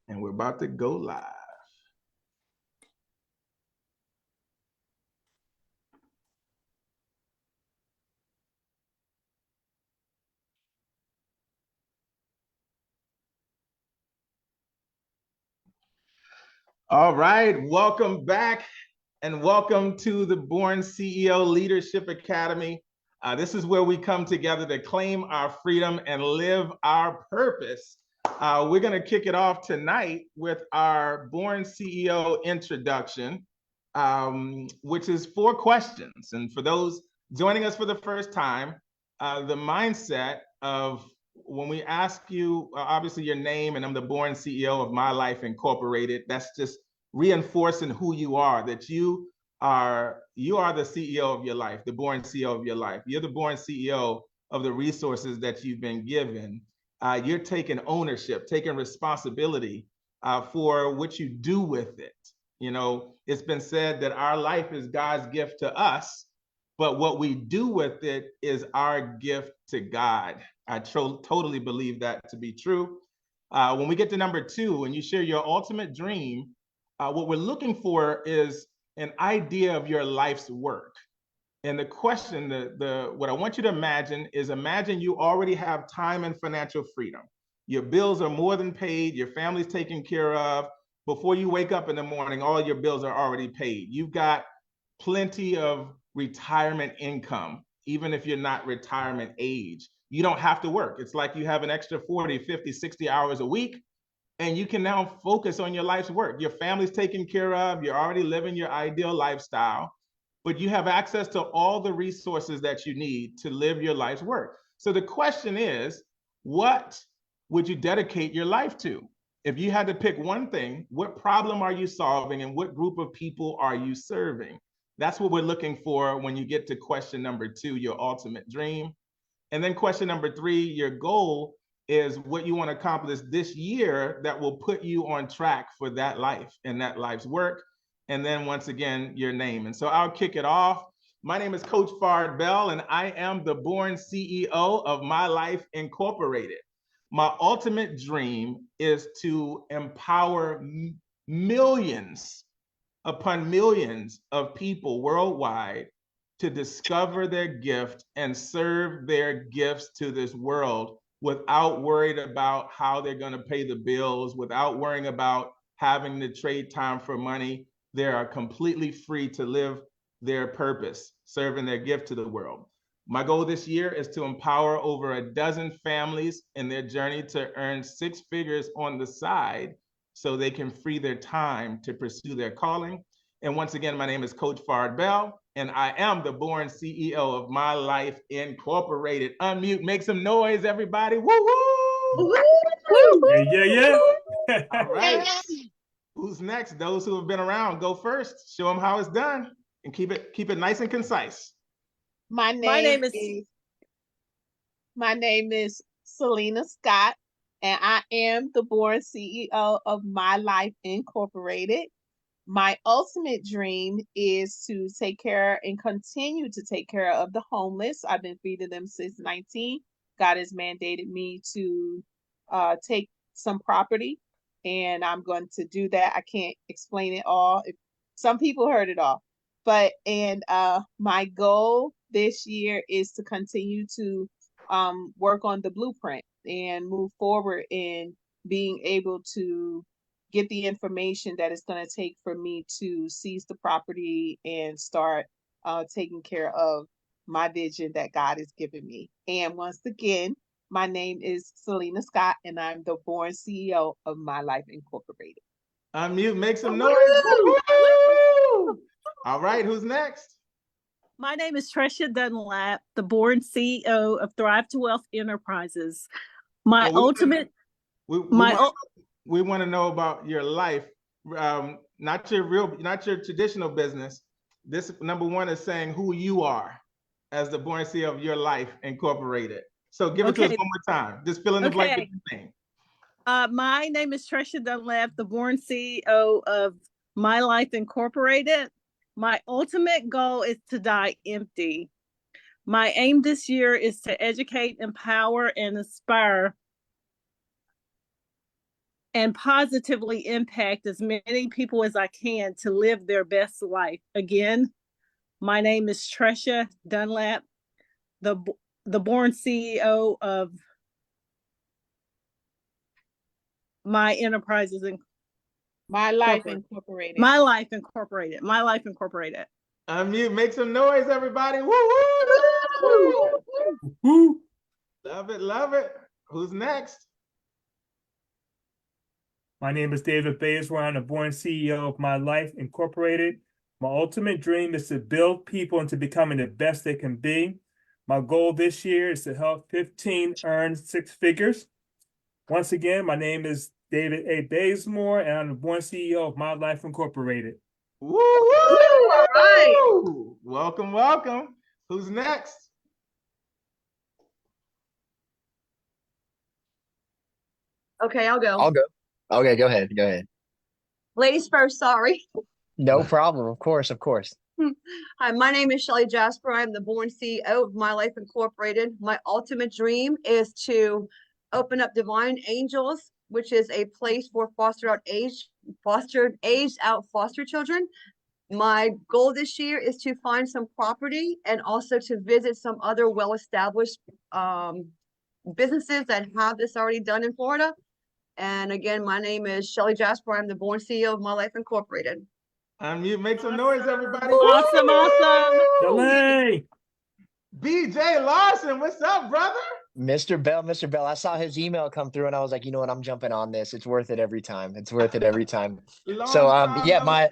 And we're about to go live. All right, welcome back and welcome to the Born CEO Leadership Academy. This is where we come together to claim our freedom and live our purpose. We're going to kick it off tonight with our Born CEO introduction, which is 4 questions. And for those joining us for the first time, the mindset of when we ask you, obviously your name, and I'm the Born CEO of My Life Incorporated, that's just reinforcing who you are, that you are the CEO of your life, the Born CEO of your life. You're the Born CEO of the resources that you've been given. You're taking ownership, taking responsibility for what you do with it. You know, it's been said that our life is God's gift to us, but what we do with it is our gift to God. I totally believe that to be true. When we get to number 2, and you share your ultimate dream, what we're looking for is an idea of your life's work. And the question, what I want you to imagine is, imagine you already have time and financial freedom. Your bills are more than paid, your family's taken care of. Before you wake up in the morning, all your bills are already paid. You've got plenty of retirement income, even if you're not retirement age. You don't have to work. It's like you have an extra 40, 50, 60 hours a week, and you can now focus on your life's work. Your family's taken care of, you're already living your ideal lifestyle, but you have access to all the resources that you need to live your life's work. So the question is, what would you dedicate your life to? If you had to pick one thing, what problem are you solving and what group of people are you serving? That's what we're looking for when you get to question number 2, your ultimate dream. And then question number 3, your goal is what you want to accomplish this year that will put you on track for that life and that life's work. And then once again, your name. And so I'll kick it off. My name is Coach Fard Bell, and I am the Born CEO of My Life Incorporated. My ultimate dream is to empower millions upon millions of people worldwide to discover their gift and serve their gifts to this world without worried about how they're going to pay the bills, without worrying about having to trade time for money. They are completely free to live their purpose, serving their gift to the world. My goal this year is to empower over a dozen families in their journey to earn 6 figures on the side so they can free their time to pursue their calling. And once again, my name is Coach Fard Bell, and I am the Born CEO of My Life Incorporated. Unmute, make some noise, everybody. Woo-hoo! Yeah. All right. Who's next? Those who have been around, go first. Show them how it's done, and keep it nice and concise. My name is Selena Scott, and I am the Born CEO of My Life Incorporated. My ultimate dream is to take care and continue to take care of the homeless. I've been feeding them since 19. God has mandated me to take some property, and I'm going to do that. I can't explain it all. Some people heard it all. My goal this year is to continue to work on the blueprint and move forward in being able to get the information that it's going to take for me to seize the property and start taking care of my vision that God has given me. And once again, my name is Selena Scott, and I'm the Born CEO of My Life Incorporated. Unmute, make some noise. Woo-hoo! All right, who's next? My name is Tresha Dunlap, the Born CEO of Thrive to Wealth Enterprises. We want to know about your life, not your traditional business. This number 1 is saying who you are as the Born CEO of Your Life Incorporated. So give it to us one more time. Just fill in the blank with your name. My name is Tresha Dunlap, the Born CEO of My Life Incorporated. My ultimate goal is to die empty. My aim this year is to educate, empower, and inspire and positively impact as many people as I can to live their best life. Again, my name is Tresha Dunlap, the born CEO of My Enterprises and My Life Incorporated. My Life Incorporated. My Life Incorporated. Unmute, make some noise, everybody. Woo, woo! Woo. Love it, love it. Who's next? My name is David Bayswater. I'm the born CEO of My Life Incorporated. My ultimate dream is to build people into becoming the best they can be. My goal this year is to help 15 earn 6 figures. Once again, my name is David A. Baysmore, and I'm the born CEO of My Life Incorporated. Woo, woo! All right. Welcome, welcome. Who's next? Okay, I'll go. I'll go. Okay, go ahead. Go ahead. Ladies first, sorry. No problem. Of course, of course. Hi, my name is Shelly Jasper. I'm the born CEO of My Life Incorporated. My ultimate dream is to open up Divine Angels, which is a place for aged out foster children. My goal this year is to find some property and also to visit some other well-established businesses that have this already done in Florida. And again, my name is Shelly Jasper. I'm the born CEO of My Life Incorporated. Unmute, make some noise, everybody. Awesome, awesome. Delay. BJ Larson, what's up, brother? Mr. Bell, I saw his email come through and I was like, you know what? I'm jumping on this. It's worth it every time. It's worth it every time. So, yeah,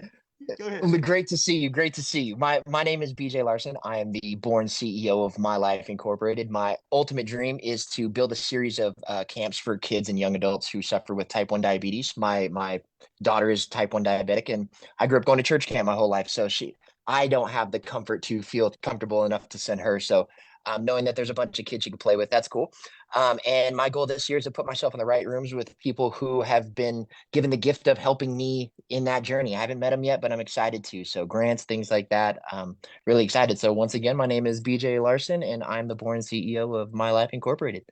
Go ahead. great to see you. Great to see you. My name is BJ Larson. I am the born CEO of My Life Incorporated. My ultimate dream is to build a series of camps for kids and young adults who suffer with type 1 diabetes. My daughter is type 1 diabetic, and I grew up going to church camp my whole life. So I don't have the comfort to feel comfortable enough to send her. So knowing that there's a bunch of kids you can play with, that's cool. And my goal this year is to put myself in the right rooms with people who have been given the gift of helping me in that journey. I haven't met them yet, but I'm excited to. So grants, things like that. Really excited. So once again, my name is BJ Larson, and I'm the born CEO of My Life Incorporated.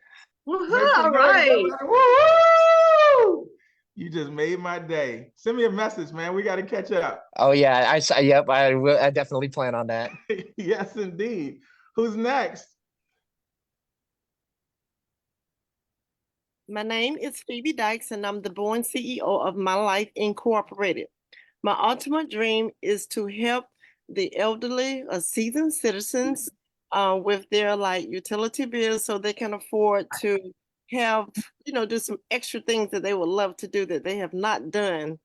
Woohoo! All right. Woo! You just made my day. Send me a message, man. We got to catch up. Oh yeah, yep, I will. I definitely plan on that. Yes, indeed. Who's next? My name is Phoebe Dykes, and I'm the born CEO of My Life Incorporated. My ultimate dream is to help the elderly or seasoned citizens with their utility bills so they can afford to have, do some extra things that they would love to do that they have not done.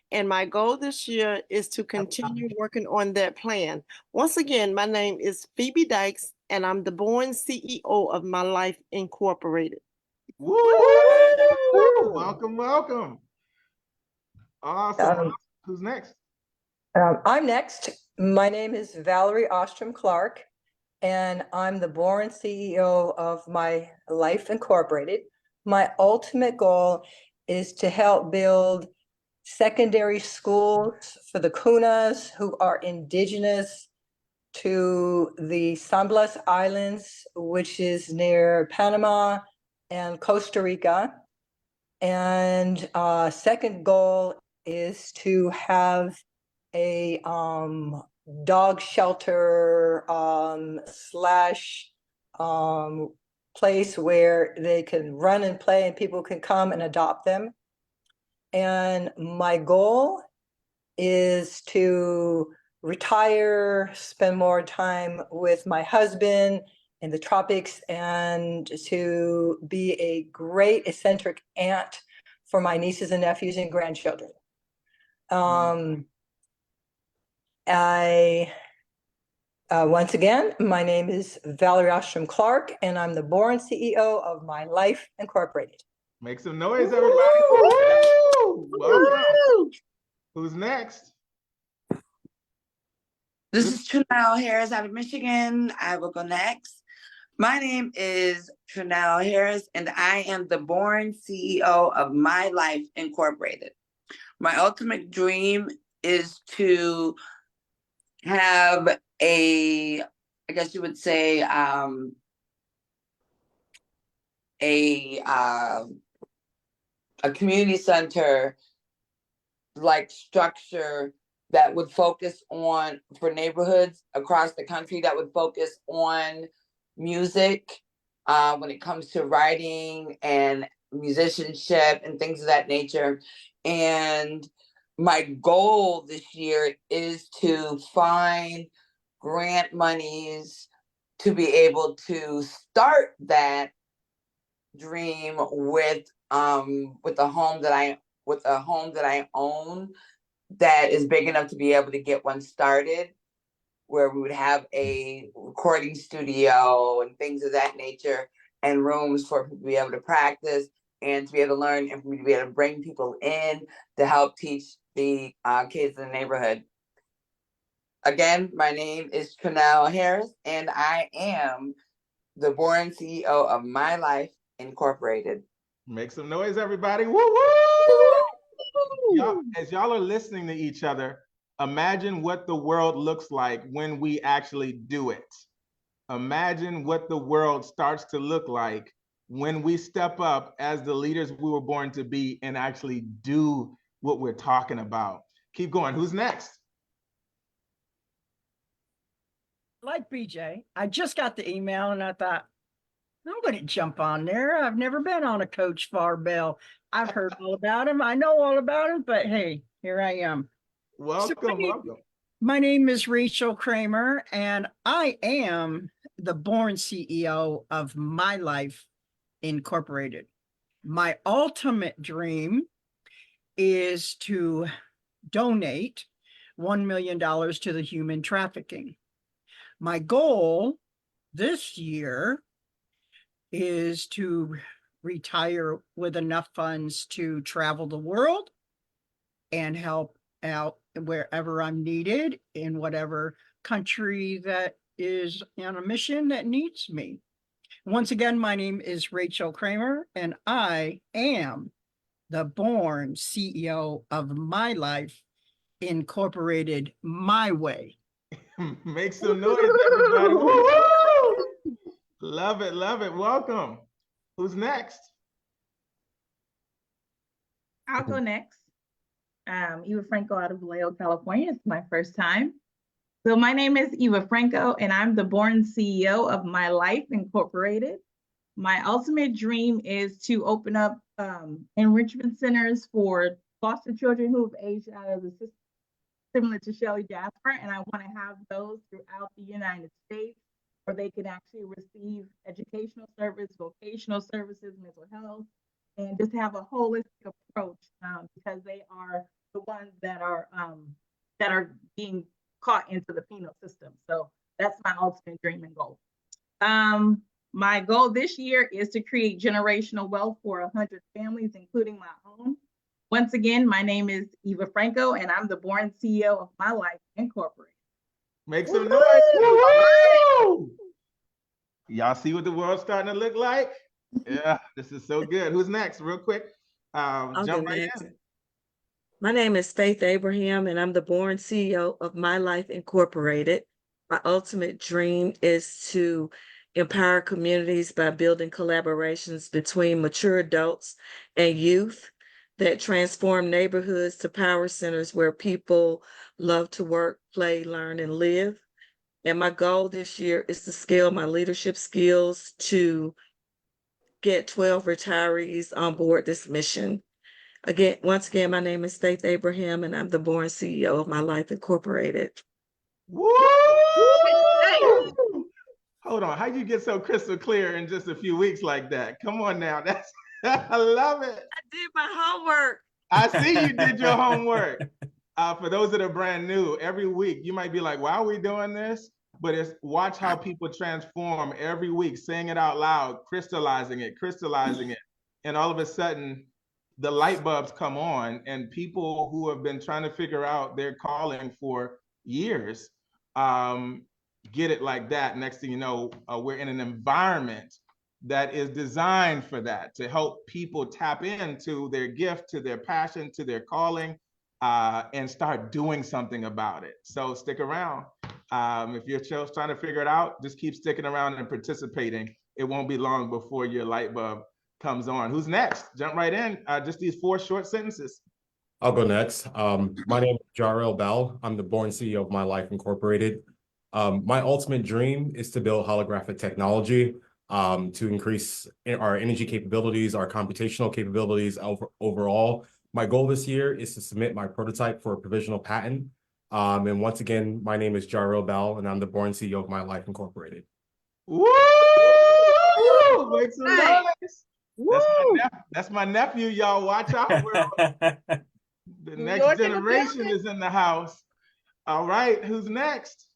And my goal this year is to continue working on that plan. Once again, my name is Phoebe Dykes, and I'm the born CEO of My Life Incorporated. Woo! Welcome, welcome. Awesome. Who's next? I'm next. My name is Valerie Ostrom Clark, and I'm the born CEO of My Life Incorporated. My ultimate goal is to help build secondary schools for the Kunas who are indigenous to the San Blas Islands, which is near Panama and Costa Rica. And second goal is to have a dog shelter slash place where they can run and play and people can come and adopt them. And my goal is to retire, spend more time with my husband in the tropics, and to be a great eccentric aunt for my nieces and nephews and grandchildren. Once again, my name is Valerie Ostrom Clark, and I'm the born CEO of My Life Incorporated. Make some noise, everybody. Woo! Welcome. Woo! Who's next? This is Trinell Harris out of Michigan. I will go next. My name is Trinell Harris, and I am the born CEO of My Life Incorporated. My ultimate dream is to have I guess you would say, a community center like structure that would focus on, for neighborhoods across the country, that would focus on music when it comes to writing and musicianship and things of that nature. And my goal this year is to find grant monies to be able to start that dream with a home that I own that is big enough to be able to get one started, where we would have a recording studio and things of that nature, and rooms for people to be able to practice and to be able to learn, and for me to be able to bring people in to help teach the kids in the neighborhood. Again, my name is Tranell Harris, and I am the Born CEO of My Life Incorporated. Make some noise, everybody. Woo woo! As y'all are listening to each other, imagine what the world looks like when we actually do it. Imagine what the world starts to look like when we step up as the leaders we were born to be and actually do what we're talking about. Keep going. Who's next? Like BJ, I just got the email and I thought, I'm going to jump on there. I've never been on a Coach Farbell. I've heard all about him. I know all about him, but hey, here I am. Welcome. My name is Rachel Kramer, and I am the Born CEO of My Life Incorporated. My ultimate dream is to donate $1 million to the human trafficking. My goal this year is to retire with enough funds to travel the world and help out wherever I'm needed in whatever country that is on a mission that needs me. Once again, my name is Rachel Kramer, and I am the Born CEO of My Life Incorporated my way. Make some noise, everybody. Woo-hoo! Love it, love it. Welcome. Who's next? I'll go next. Eva Franco out of Vallejo, California. It's my first time. So my name is Eva Franco, and I'm the Born CEO of My Life Incorporated. My ultimate dream is to open up enrichment centers for foster children who have aged out of the system, similar to Shelley Jasper, and I want to have those throughout the United States where they can actually receive educational service, vocational services, mental health, and just have a holistic approach because they are the ones that are being caught into the penal system. So that's my ultimate dream and goal. My goal this year is to create generational wealth for 100 families, including my own. Once again, my name is Eva Franco, and I'm the Born CEO of My Life Incorporated. Make some noise. Y'all see what the world's starting to look like? Yeah, this is so good. Who's next? Real quick. Jump right in. My name is Faith Abraham, and I'm the Born CEO of My Life Incorporated. My ultimate dream is to empower communities by building collaborations between mature adults and youth that transform neighborhoods to power centers where people love to work, play, learn, and live. And my goal this year is to scale my leadership skills to get 12 retirees on board this mission. Once again, my name is Faith Abraham, and I'm the Born CEO of My Life Incorporated. Woo! Hold on, how you get so crystal clear in just a few weeks like that? Come on now, that's I love it. I did my homework. I see you did your homework. For those that are brand new, every week you might be like, why are we doing this? But it's watch how people transform every week, saying it out loud, crystallizing it. And all of a sudden, the light bulbs come on, and people who have been trying to figure out their calling for years get it like that. Next thing you know, we're in an environment that is designed for that, to help people tap into their gift, to their passion, to their calling, and start doing something about it. So stick around. If you're just trying to figure it out, just keep sticking around and participating. It won't be long before your light bulb comes on. Who's next? Jump right in. Just these 4 short sentences. I'll go next. My name is Jarrell Bell. I'm the born CEO of My Life Incorporated. My ultimate dream is to build holographic technology to increase our energy capabilities, our computational capabilities overall. My goal this year is to submit my prototype for a provisional patent. And once again, my name is Jarrell Bell, and I'm the born CEO of My Life Incorporated. Woo! Make some noise. That's my nephew, y'all. Watch out. The next generation is in the house. All right, who's next?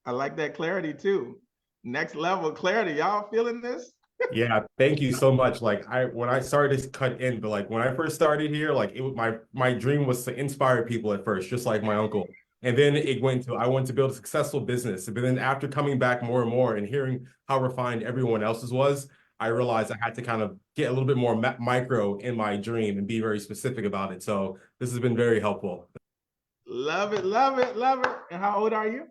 I like that clarity too. Next level clarity. Y'all feeling this? Yeah, thank you so much. Like when I started to cut in, but like when I first started here, like it was my dream was to inspire people at first, just like my uncle. And then it went to I wanted to build a successful business. But then after coming back more and more and hearing how refined everyone else's was, I realized I had to kind of get a little bit more micro in my dream and be very specific about it. So this has been very helpful. Love it, love it, love it. And how old are you?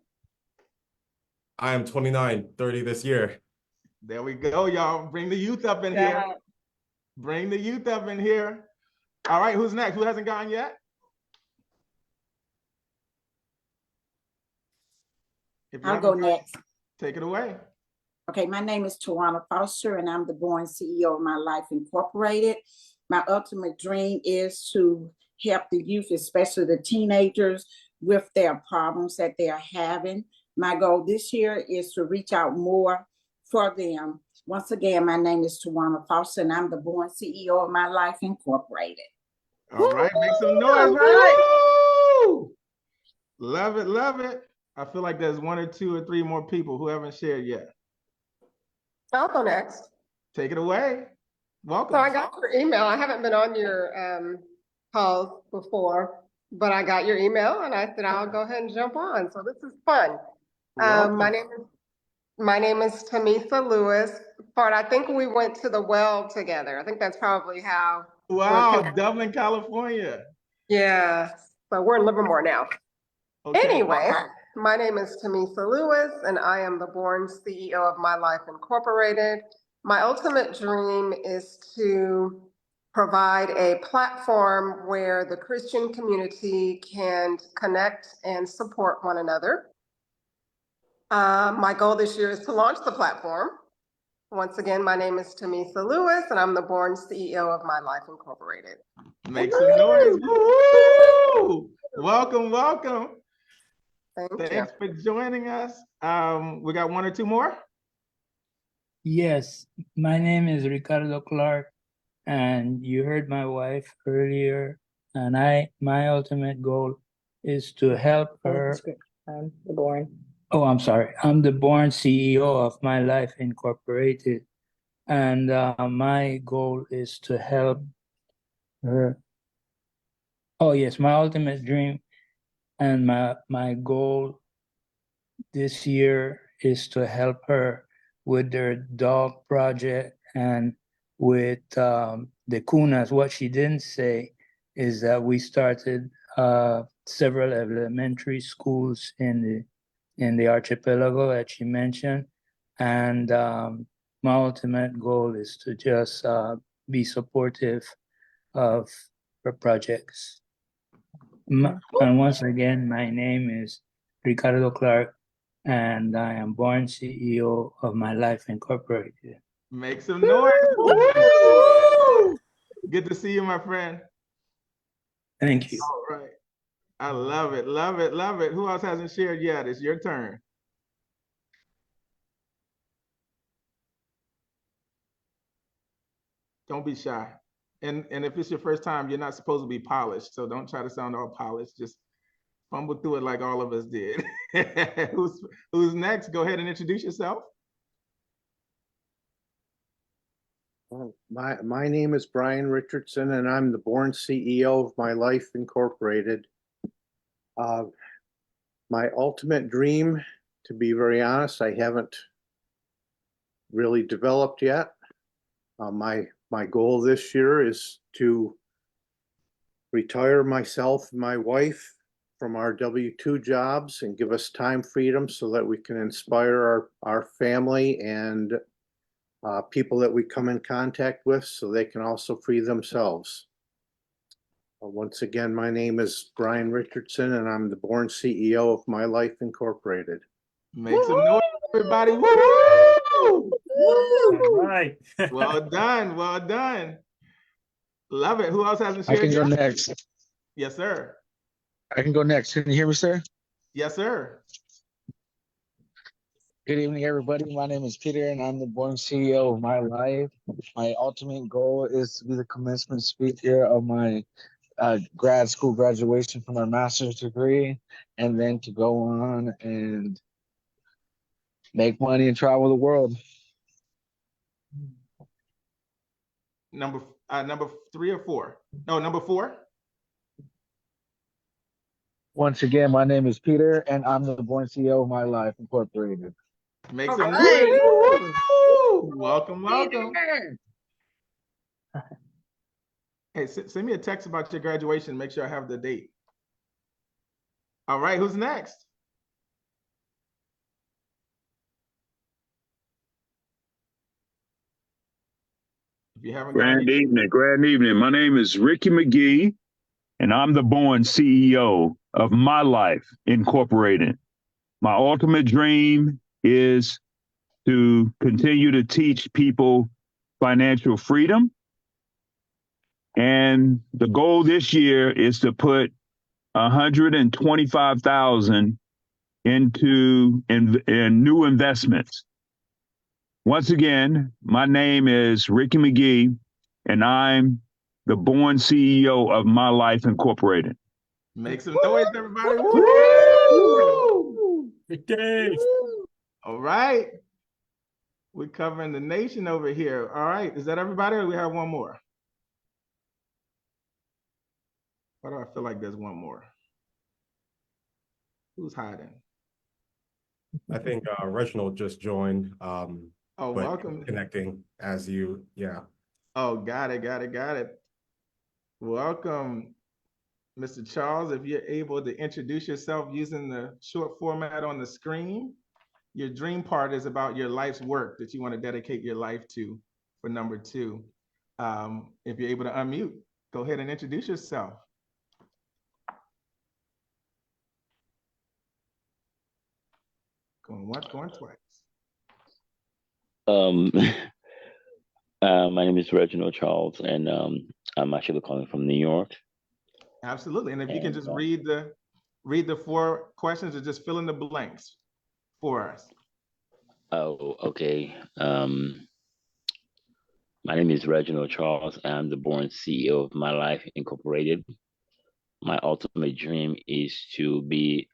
I am 29, 30 this year. There we go, y'all. Bring the youth up in here. Bring the youth up in here. All right, who's next? Who hasn't gone yet? I'll go next. Take it away. Okay, my name is Tawana Foster, and I'm the born CEO of My Life Incorporated. My ultimate dream is to help the youth, especially the teenagers, with their problems that they are having. My goal this year is to reach out more for them. Once again, my name is Tawana Foster, and I'm the born CEO of My Life Incorporated. All right, make some noise. Right? Love it, love it. I feel like there's 1 or 2 or 3 more people who haven't shared yet. I'll go next. Take it away. Welcome. So I got your email. I haven't been on your calls before, but I got your email and I said, I'll go ahead and jump on. So this is fun. My name is Tamisa Lewis. But I think we went to the well together. I think that's probably how. Wow, Dublin, California. Yeah, so we're in Livermore now. Okay. Anyway, my name is Tamisa Lewis, and I am the born CEO of My Life Incorporated. My ultimate dream is to provide a platform where the Christian community can connect and support one another. My goal this year is to launch the platform. Once again, my name is Tamisa Lewis, and I'm the born CEO of My Life Incorporated. Make some noise. Woo! Welcome, welcome. Thanks for joining us. We got 1 or 2 more? Yes, my name is Ricardo Clark, and you heard my wife earlier, and my ultimate goal is to help her. I'm the born CEO of My Life Incorporated, and my goal is to help her. Oh yes, my ultimate dream and my goal this year is to help her with their dog project and with the Kunas. What she didn't say is that we started several elementary schools in the archipelago that she mentioned, and my ultimate goal is to just be supportive of her projects. And once again, my name is Ricardo Clark, and I am born CEO of My Life Incorporated. Make some noise. Woo! Good to see you, my friend. Thank you. All right. I love it, love it, love it. Who else hasn't shared yet? It's your turn. Don't be shy. And if it's your first time, you're not supposed to be polished. So don't try to sound all polished. Just fumble through it like all of us did. Who's next? Go ahead and introduce yourself. My name is Brian Richardson, and I'm the born CEO of My Life Incorporated. My ultimate dream, to be very honest, I haven't really developed yet. My goal this year is to retire myself and my wife from our W-2 jobs and give us time freedom so that we can inspire our family and people that we come in contact with so they can also free themselves. Once again, my name is Brian Richardson, and I'm the Born CEO of My Life Incorporated. Make some noise, everybody. Woo! All right. Well done. Well done. Love it. Who else hasn't I shared can go yet? next. Yes, sir. I can go next. Can you hear me, sir? Yes, sir. Good evening, everybody. My name is Peter, and I'm the Born CEO of My Life. My ultimate goal is to be the commencement speaker of my grad school graduation for my master's degree, and then to go on and make money and travel the world. Number 3 or 4? No, number 4. Once again, my name is Peter, and I'm the Born CEO of My Life Incorporated. Make some noise. Woo! Welcome, welcome. Hey, send me a text about your graduation. Make sure I have the date. All right, who's next? If you haven't Grand evening. My name is Ricky McGee, and I'm the Born CEO of My Life Incorporated. My ultimate dream is to continue to teach people financial freedom. And the goal this year is to put $125,000 into in new investments. Once again, my name is Ricky McGee, and I'm the Born CEO of My Life Incorporated. Make some noise, everybody. Woo! All right. We're covering the nation over here. All right. Is that everybody, or do we have one more? Why do I feel like there's one more? Who's hiding? I think Reginald just joined. Oh, but welcome. Connecting as you, yeah. Oh, got it. Welcome, Mr. Charles. If you're able to introduce yourself using the short format on the screen. Your dream part is about your life's work that you want to dedicate your life to for number 2. If you're able to unmute, go ahead and introduce yourself. Going once, going twice. My name is Reginald Charles, and I'm actually calling from New York. Absolutely, and if you can just read the 4 questions or just fill in the blanks for us. Oh, okay. My name is Reginald Charles. I'm the Born CEO of My Life Incorporated. My ultimate dream is to be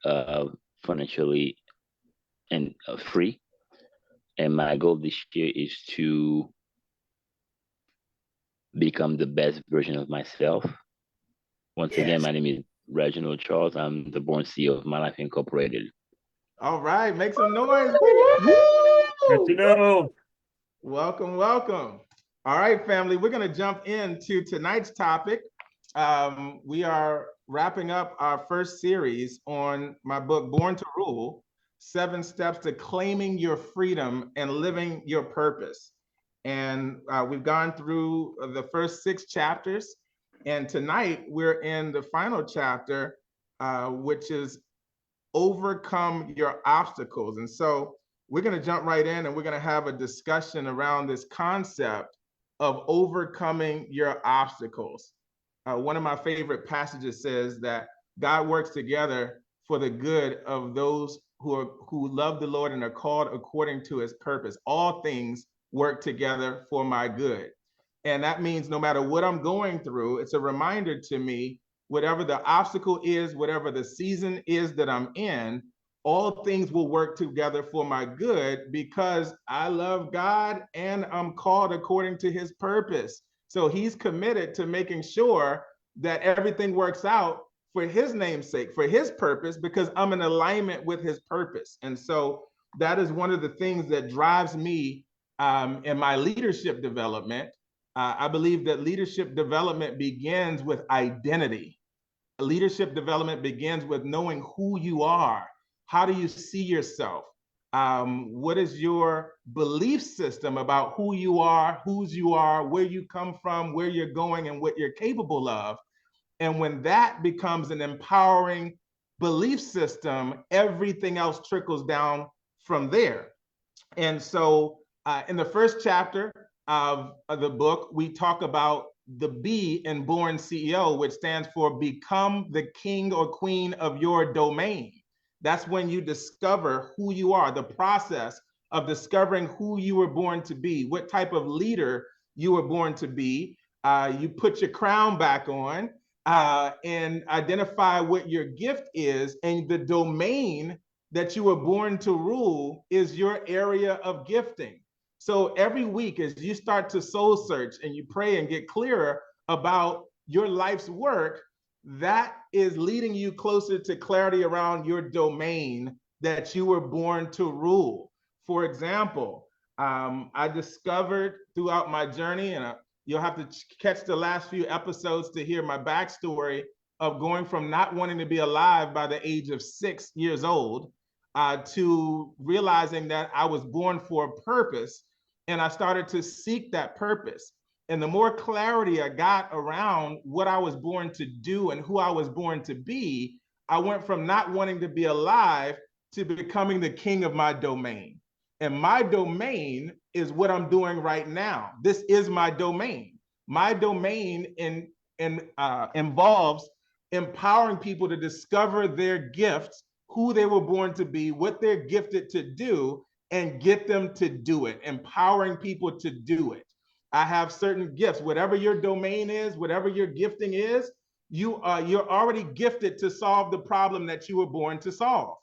financially and free, and my goal this year is to become the best version of myself. Once again, my name is Reginald Charles. I'm the Born CEO of My Life Incorporated. All right, make some noise. Welcome. All right, family, we're going to jump into tonight's topic. We are wrapping up our first series on my book, Born to Rule, 7 Steps to Claiming Your Freedom and Living Your Purpose. And we've gone through the first 6 chapters. And tonight we're in the final chapter, which is Overcome Your Obstacles. And so we're going to jump right in and we're going to have a discussion around this concept of overcoming your obstacles. One of my favorite passages says that God works together for the good of those who love the Lord and are called according to his purpose. All things work together for my good. And that means no matter what I'm going through, it's a reminder to me, whatever the obstacle is, whatever the season is that I'm in, all things will work together for my good because I love God and I'm called according to his purpose. So he's committed to making sure that everything works out for his name's sake, for his purpose, because I'm in alignment with his purpose. And so that is one of the things that drives me in my leadership development. I believe that leadership development begins with identity. leadership development begins with knowing who you are. How do you see yourself? What is your belief system about who you are, whose you are, where you come from, where you're going, and what you're capable of? And when that becomes an empowering belief system, everything else trickles down from there. And so in the first chapter of the book, we talk about the B in Born CEO, which stands for become the king or queen of your domain. That's when you discover who you are, the process of discovering who you were born to be, what type of leader you were born to be. You put your crown back on and identify what your gift is, and the domain that you were born to rule is your area of gifting. So every week, as you start to soul search and you pray and get clearer about your life's work, that is leading you closer to clarity around your domain that you were born to rule. For example, I discovered throughout my journey, and you'll have to catch the last few episodes to hear my backstory of going from not wanting to be alive by the age of 6 years old to realizing that I was born for a purpose, and I started to seek that purpose. And the more clarity I got around what I was born to do and who I was born to be, I went from not wanting to be alive to becoming the king of my domain. And my domain is what I'm doing right now. This is my domain. My domain involves empowering people to discover their gifts, who they were born to be, what they're gifted to do, and get them to do it, empowering people to do it. I have certain gifts. Whatever your domain is, whatever your gifting is, you're already gifted to solve the problem that you were born to solve.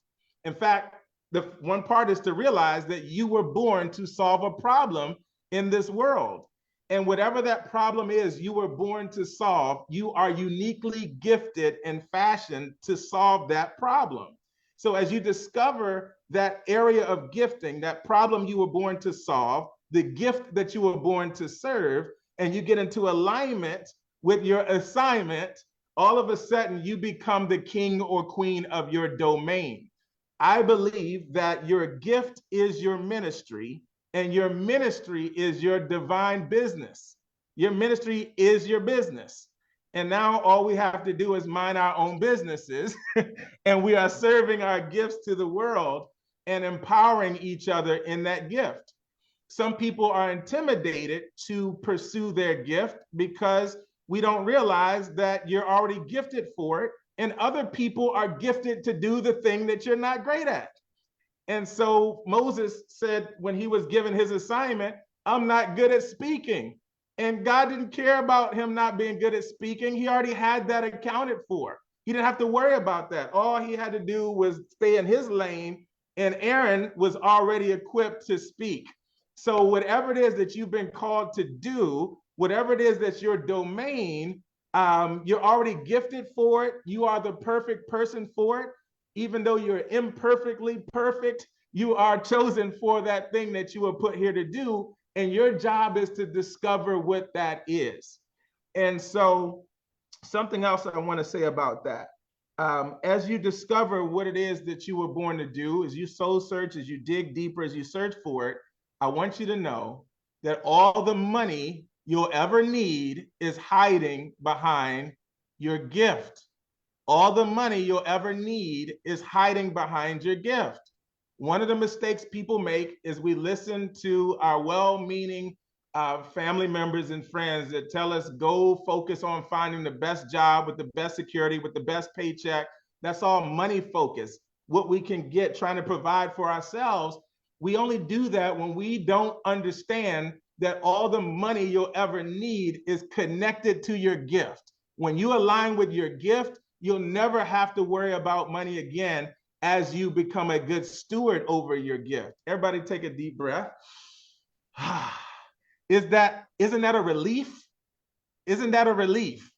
In fact, the one part is to realize that you were born to solve a problem in this world. And whatever that problem is you were born to solve, you are uniquely gifted and fashioned to solve that problem. So as you discover that area of gifting, that problem you were born to solve, the gift that you were born to serve, and you get into alignment with your assignment, all of a sudden you become the king or queen of your domain. I believe that your gift is your ministry, and your ministry is your divine business. Your ministry is your business. And now all we have to do is mind our own businesses, and we are serving our gifts to the world and empowering each other in that gift. Some people are intimidated to pursue their gift because we don't realize that you're already gifted for it, and other people are gifted to do the thing that you're not great at. And so Moses said when he was given his assignment, I'm not good at speaking. And God didn't care about him not being good at speaking. He already had that accounted for. He didn't have to worry about that. All he had to do was stay in his lane, and Aaron was already equipped to speak. So whatever it is that you've been called to do, whatever it is that's your domain, you're already gifted for it. You are the perfect person for it. Even though you're imperfectly perfect, you are chosen for that thing that you were put here to do. And your job is to discover what that is. And so something else I want to say about that. As you discover what it is that you were born to do, as you soul search, as you dig deeper, as you search for it, I want you to know that all the money you'll ever need is hiding behind your gift. All the money you'll ever need is hiding behind your gift. One of the mistakes people make is we listen to our well-meaning family members and friends that tell us, go focus on finding the best job with the best security, with the best paycheck. That's all money focused. What we can get trying to provide for ourselves, we only do that when we don't understand that all the money you'll ever need is connected to your gift. When you align with your gift, you'll never have to worry about money again as you become a good steward over your gift. Everybody take a deep breath. Isn't that a relief? Isn't that a relief?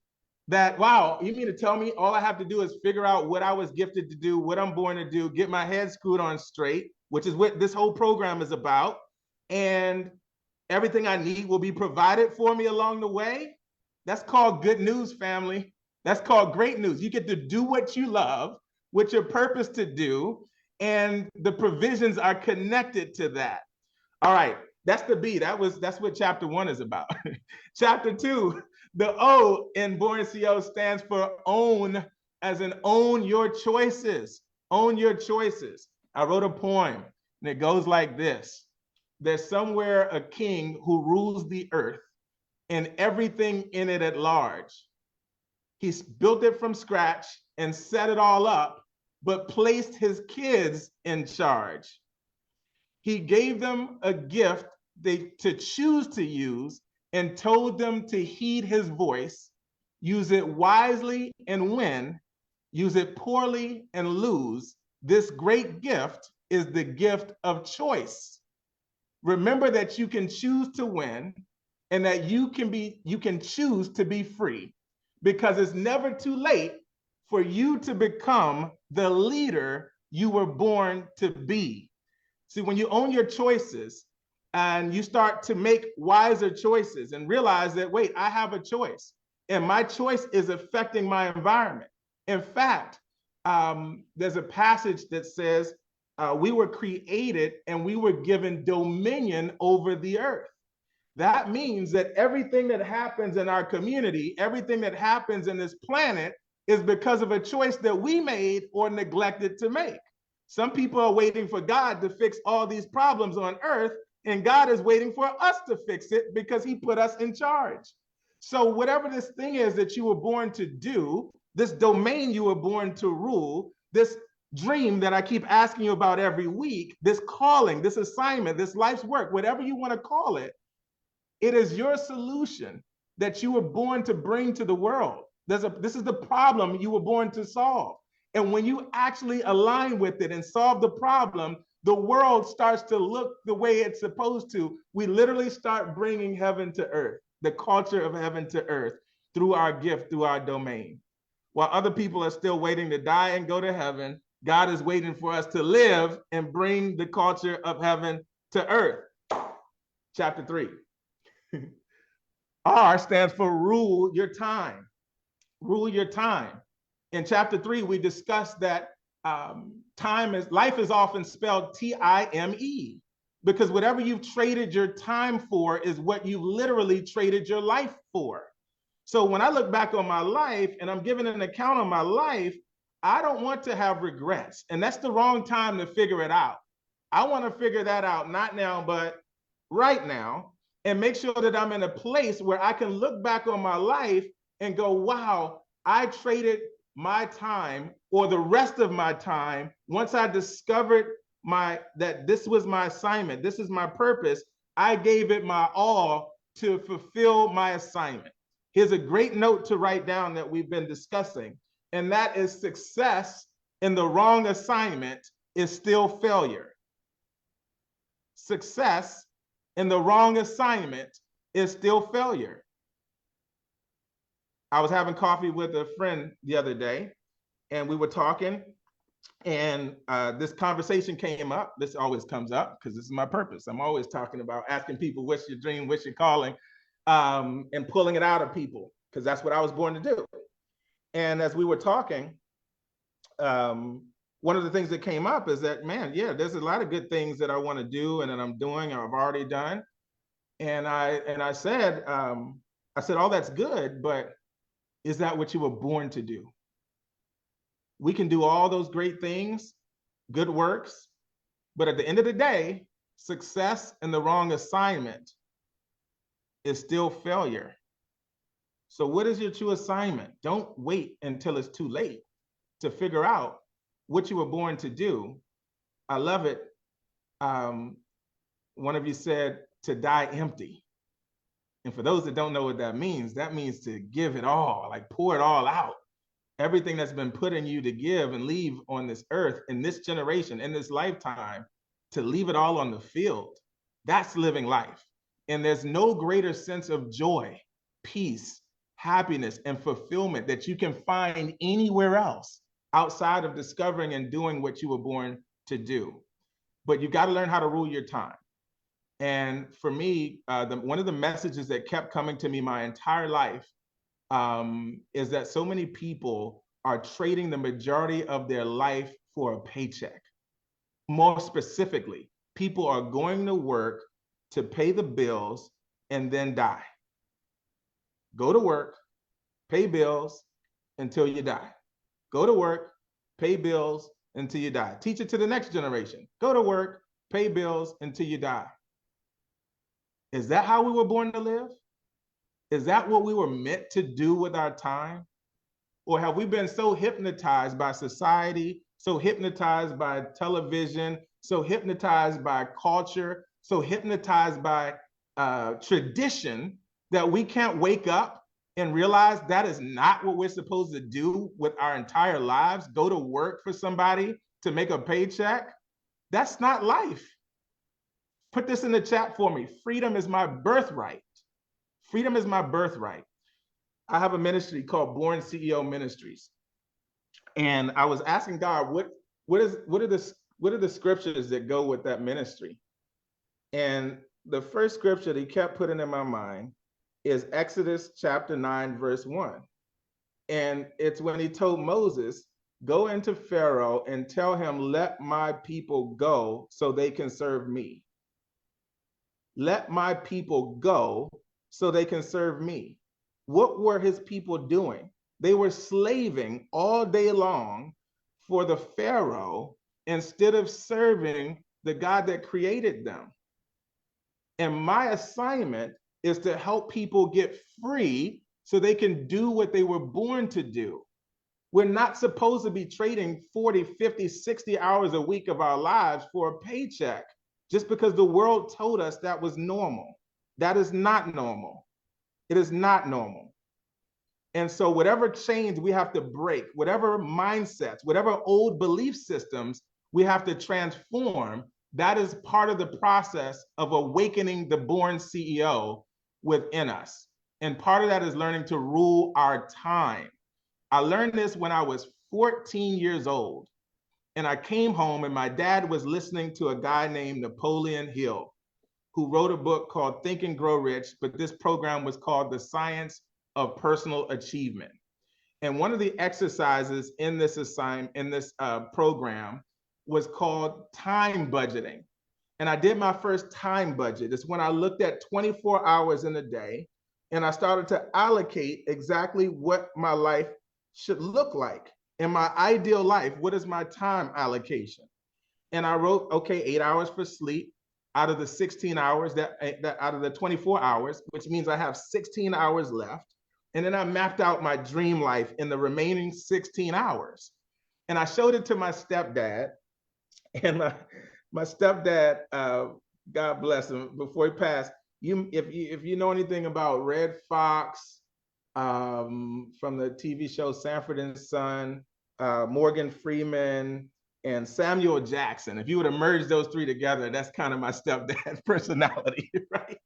That, wow, you mean to tell me all I have to do is figure out what I was gifted to do, what I'm born to do, get my head screwed on straight, which is what this whole program is about, and everything I need will be provided for me along the way? That's called good news, family. That's called great news. You get to do what you love, what your purpose to do, and the provisions are connected to that. All right, that's the B. That's what chapter 1 is about. Chapter 2, the O in BornCEO stands for own, as in own your choices. Own your choices. I wrote a poem, and it goes like this. There's somewhere a king who rules the earth and everything in it at large. He's built it from scratch and set it all up, but placed his kids in charge. He gave them a gift to choose to use and told them to heed his voice, use it wisely and win, use it poorly and lose. This great gift is the gift of choice. Remember that you can choose to win and that you can choose to be free, because it's never too late for you to become the leader you were born to be. See, when you own your choices and you start to make wiser choices and realize that, wait, I have a choice and my choice is affecting my environment. In fact, there's a passage that says we were created and we were given dominion over the earth. That means that everything that happens in our community, everything that happens in this planet is because of a choice that we made or neglected to make. Some people are waiting for God to fix all these problems on earth, and God is waiting for us to fix it because he put us in charge. So whatever this thing is that you were born to do, this domain you were born to rule, this dream that I keep asking you about every week, this calling, this assignment, this life's work, whatever you want to call it, it is your solution that you were born to bring to the world. This is the problem you were born to solve. And when you actually align with it and solve the problem, the world starts to look the way it's supposed to. We literally start bringing heaven to earth, the culture of heaven to earth, through our gift, through our domain. While other people are still waiting to die and go to heaven, God is waiting for us to live and bring the culture of heaven to earth. Chapter 3. R stands for rule your time. Rule your time. In chapter 3, we discussed that life is often spelled T-I-M-E, because whatever you've traded your time for is what you literally traded your life for. So when I look back on my life and I'm giving an account on my life, I don't want to have regrets. And that's the wrong time to figure it out. I want to figure that out, not now, but right now, and make sure that I'm in a place where I can look back on my life and go, wow, I traded my time, or the rest of my time, once I discovered that this was my assignment, this is my purpose, I gave it my all to fulfill my assignment. Here's a great note to write down that we've been discussing, and that is success in the wrong assignment is still failure. Success in the wrong assignment is still failure. I was having coffee with a friend the other day, and we were talking, and this conversation came up. This always comes up because this is my purpose. I'm always talking about asking people, what's your dream, what's your calling, and pulling it out of people, because that's what I was born to do. And as we were talking, one of the things that came up is that, man, yeah, there's a lot of good things that I want to do and that I'm doing or I've already done. And I said, all that's good, but is that what you were born to do? We can do all those great things, good works, but at the end of the day, success in the wrong assignment is still failure. So what is your true assignment? Don't wait until it's too late to figure out what you were born to do. I love it. One of you said to die empty. And for those that don't know what that means to give it all, like pour it all out. Everything that's been put in you to give and leave on this earth, in this generation, in this lifetime, to leave it all on the field. That's living life. And there's no greater sense of joy, peace, happiness, and fulfillment that you can find anywhere else outside of discovering and doing what you were born to do. But you got to learn how to rule your time. And for me, one of the messages that kept coming to me my entire life is that so many people are trading the majority of their life for a paycheck. More specifically, people are going to work to pay the bills and then die. Go to work, pay bills until you die. Go to work, pay bills until you die. Teach it to the next generation. Go to work, pay bills until you die. Is that how we were born to live? Is that what we were meant to do with our time? Or have we been so hypnotized by society, so hypnotized by television, so hypnotized by culture, so hypnotized by tradition that we can't wake up and realize that is not what we're supposed to do with our entire lives? Go to work for somebody to make a paycheck? That's not life. Put this in the chat for me. Freedom is my birthright. Freedom is my birthright. I have a ministry called BornCEO Ministries. And I was asking God, what are the scriptures that go with that ministry? And the first scripture that he kept putting in my mind is Exodus chapter 9, verse 1. And it's when he told Moses, go into Pharaoh and tell him, let my people go so they can serve me. Let my people go so they can serve me. What were his people doing? They were slaving all day long for the Pharaoh instead of serving the God that created them. And my assignment is to help people get free so they can do what they were born to do. We're not supposed to be trading 40, 50, 60 hours a week of our lives for a paycheck just because the world told us that was normal. That is not normal. It is not normal. And so whatever chains we have to break, whatever mindsets, whatever old belief systems we have to transform, that is part of the process of awakening the born CEO within us. And part of that is learning to rule our time. I learned this when I was 14 years old. And I came home and my dad was listening to a guy named Napoleon Hill, who wrote a book called Think and Grow Rich, but this program was called The Science of Personal Achievement. And one of the exercises in this program was called time budgeting. And I did my first time budget. It's when I looked at 24 hours in a day and I started to allocate exactly what my life should look like. In my ideal life, what is my time allocation? And I wrote, okay, 8 hours for sleep out of the 16 hours, that out of the 24 hours, which means I have 16 hours left. And then I mapped out my dream life in the remaining 16 hours. And I showed it to my stepdad. And my stepdad, God bless him, before he passed, if you know anything about Red Fox, from the TV show Sanford and Son, Morgan Freeman, and Samuel Jackson. If you would have merged those three together, that's kind of my stepdad's personality, right?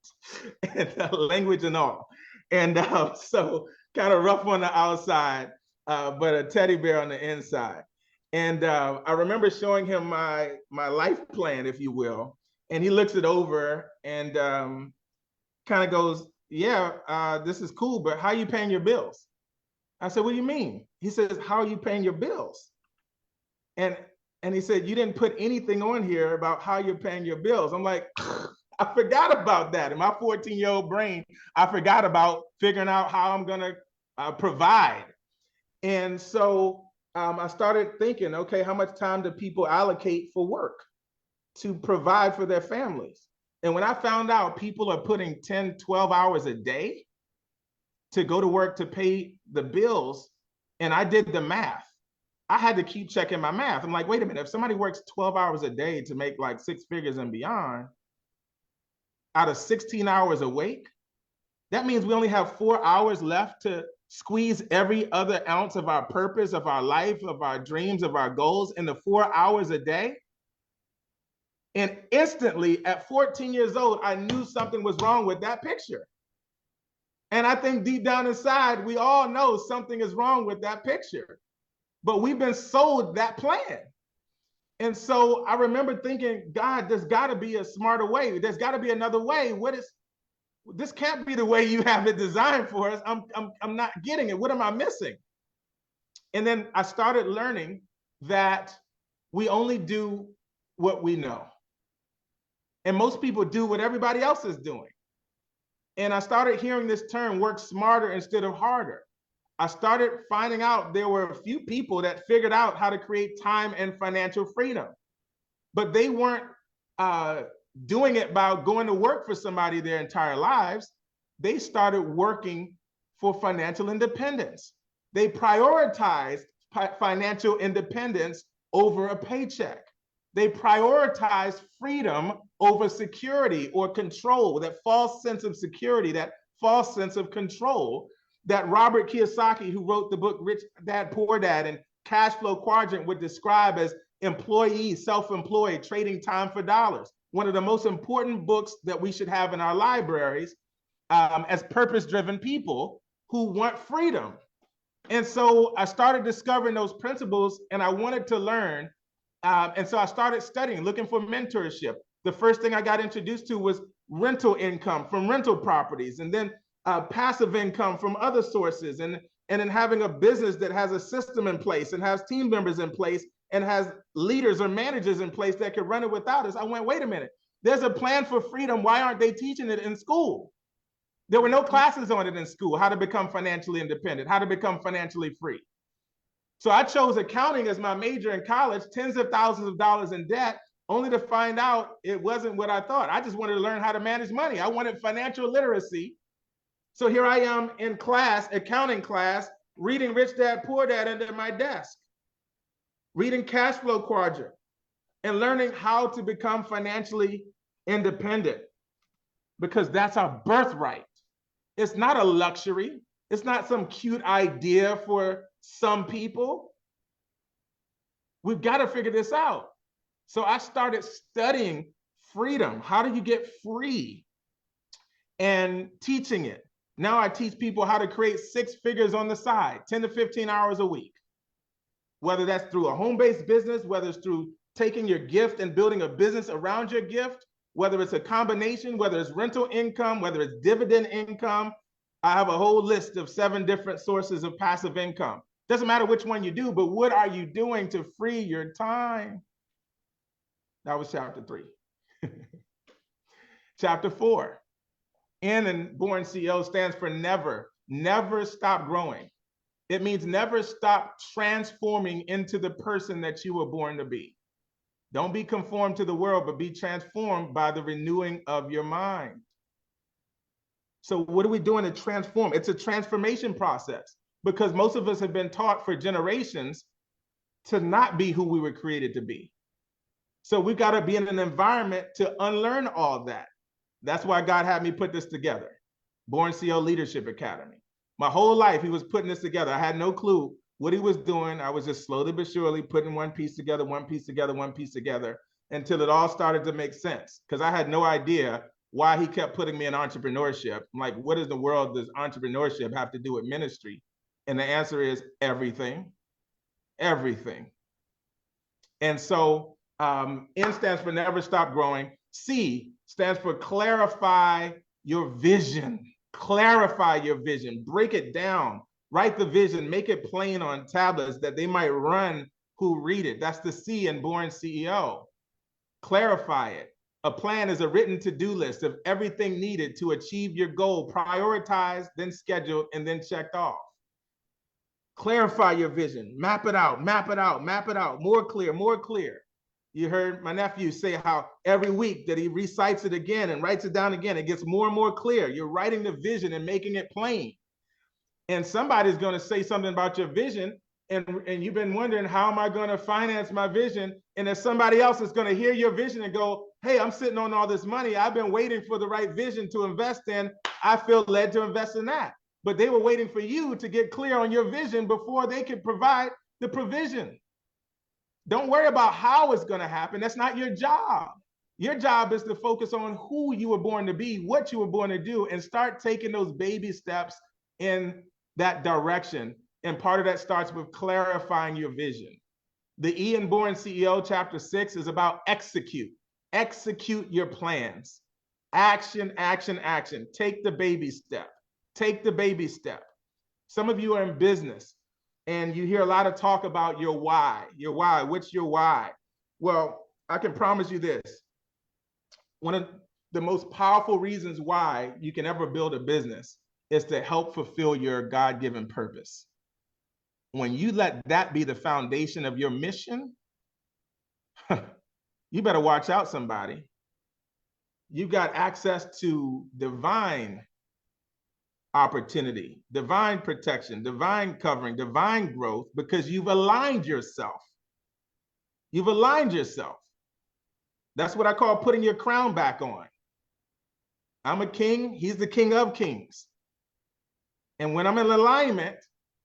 And language and all. And so kind of rough on the outside, but a teddy bear on the inside. And I remember showing him my life plan, if you will, and he looks it over and kind of goes, yeah, this is cool, but how are you paying your bills? I said, what do you mean? He says, how are you paying your bills? And he said, you didn't put anything on here about how you're paying your bills. I'm like, I forgot about that. In my 14-year-old brain, I forgot about figuring out how I'm gonna provide. And so I started thinking, okay, how much time do people allocate for work to provide for their families? And when I found out people are putting 10, 12 hours a day to go to work to pay the bills, and I did the math, I had to keep checking my math. I'm like, wait a minute, if somebody works 12 hours a day to make like 6 figures and beyond, out of 16 hours a week, that means we only have 4 hours left to squeeze every other ounce of our purpose, of our life, of our dreams, of our goals in the 4 hours a day. And instantly at 14 years old, I knew something was wrong with that picture. And I think deep down inside, we all know something is wrong with that picture, but we've been sold that plan. And so I remember thinking, God, there's gotta be a smarter way. There's gotta be another way. What this can't be the way you have it designed for us. I'm not getting it. What am I missing? And then I started learning that we only do what we know. And most people do what everybody else is doing. And I started hearing this term, work smarter instead of harder. I started finding out there were a few people that figured out how to create time and financial freedom, but they weren't doing it by going to work for somebody their entire lives. They started working for financial independence. They prioritized financial independence over a paycheck. They prioritized freedom over security or control, that false sense of security, that false sense of control that Robert Kiyosaki, who wrote the book Rich Dad, Poor Dad, and Cash Flow Quadrant would describe as employee, self-employed, trading time for dollars. One of the most important books that we should have in our libraries as purpose-driven people who want freedom. And so I started discovering those principles and I wanted to learn. And so I started studying, looking for mentorship. The first thing I got introduced to was rental income from rental properties, and then passive income from other sources, and then having a business that has a system in place and has team members in place and has leaders or managers in place that can run it without us. I went, wait a minute, there's a plan for freedom. Why aren't they teaching it in school? There were no classes on it in school, how to become financially independent, how to become financially free. So I chose accounting as my major in college, tens of thousands of dollars in debt, only to find out it wasn't what I thought. I just wanted to learn how to manage money. I wanted financial literacy. So here I am in class, accounting class, reading Rich Dad, Poor Dad under my desk, reading Cash Flow Quadrant, and learning how to become financially independent, because that's our birthright. It's not a luxury. It's not some cute idea for some people. We've got to figure this out. So I started studying freedom. How do you get free? And teaching it. Now I teach people how to create 6 figures on the side, 10 to 15 hours a week. Whether that's through a home-based business, whether it's through taking your gift and building a business around your gift, whether it's a combination, whether it's rental income, whether it's dividend income. I have a whole list of 7 different sources of passive income. Doesn't matter which one you do, but what are you doing to free your time? That was chapter 3. Chapter 4. N in Born CEO stands for never, never stop growing. It means never stop transforming into the person that you were born to be. Don't be conformed to the world, but be transformed by the renewing of your mind. So what are we doing to transform? It's a transformation process, because most of us have been taught for generations to not be who we were created to be. So we've got to be in an environment to unlearn all that. That's why God had me put this together. BornCEO Leadership Academy. My whole life, he was putting this together. I had no clue what he was doing. I was just slowly but surely putting one piece together, one piece together, one piece together, until it all started to make sense. Because I had no idea why he kept putting me in entrepreneurship. I'm like, what in the world does entrepreneurship have to do with ministry? And the answer is everything, everything. And so N stands for never stop growing. C stands for clarify your vision. Clarify your vision. Break it down. Write the vision. Make it plain on tablets that they might run who read it. That's the C in Born CEO. Clarify it. A plan is a written to-do list of everything needed to achieve your goal, prioritized, then scheduled, and then checked off. Clarify your vision. Map it out, map it out, map it out. More clear, more clear. You heard my nephew say how every week that he recites it again and writes it down again, it gets more and more clear. You're writing the vision and making it plain. And somebody's going to say something about your vision, and you've been wondering, how am I going to finance my vision? And if somebody else is going to hear your vision and go, hey, I'm sitting on all this money. I've been waiting for the right vision to invest in. I feel led to invest in that. But they were waiting for you to get clear on your vision before they could provide the provision. Don't worry about how it's going to happen. That's not your job. Your job is to focus on who you were born to be, what you were born to do, and start taking those baby steps in that direction. And part of that starts with clarifying your vision. The E in Born CEO, chapter 6, is about execute. Execute your plans. Action, action, action. Take the baby step. Take the baby step. Some of you are in business and you hear a lot of talk about your why. Your why. What's your why? Well, I can promise you this. One of the most powerful reasons why you can ever build a business is to help fulfill your God-given purpose. When you let that be the foundation of your mission, you better watch out, somebody. You've got access to divine opportunity, divine protection, divine covering, divine growth, because you've aligned yourself. You've aligned yourself. That's what I call putting your crown back on. I'm a king. He's the King of Kings. And when I'm in alignment,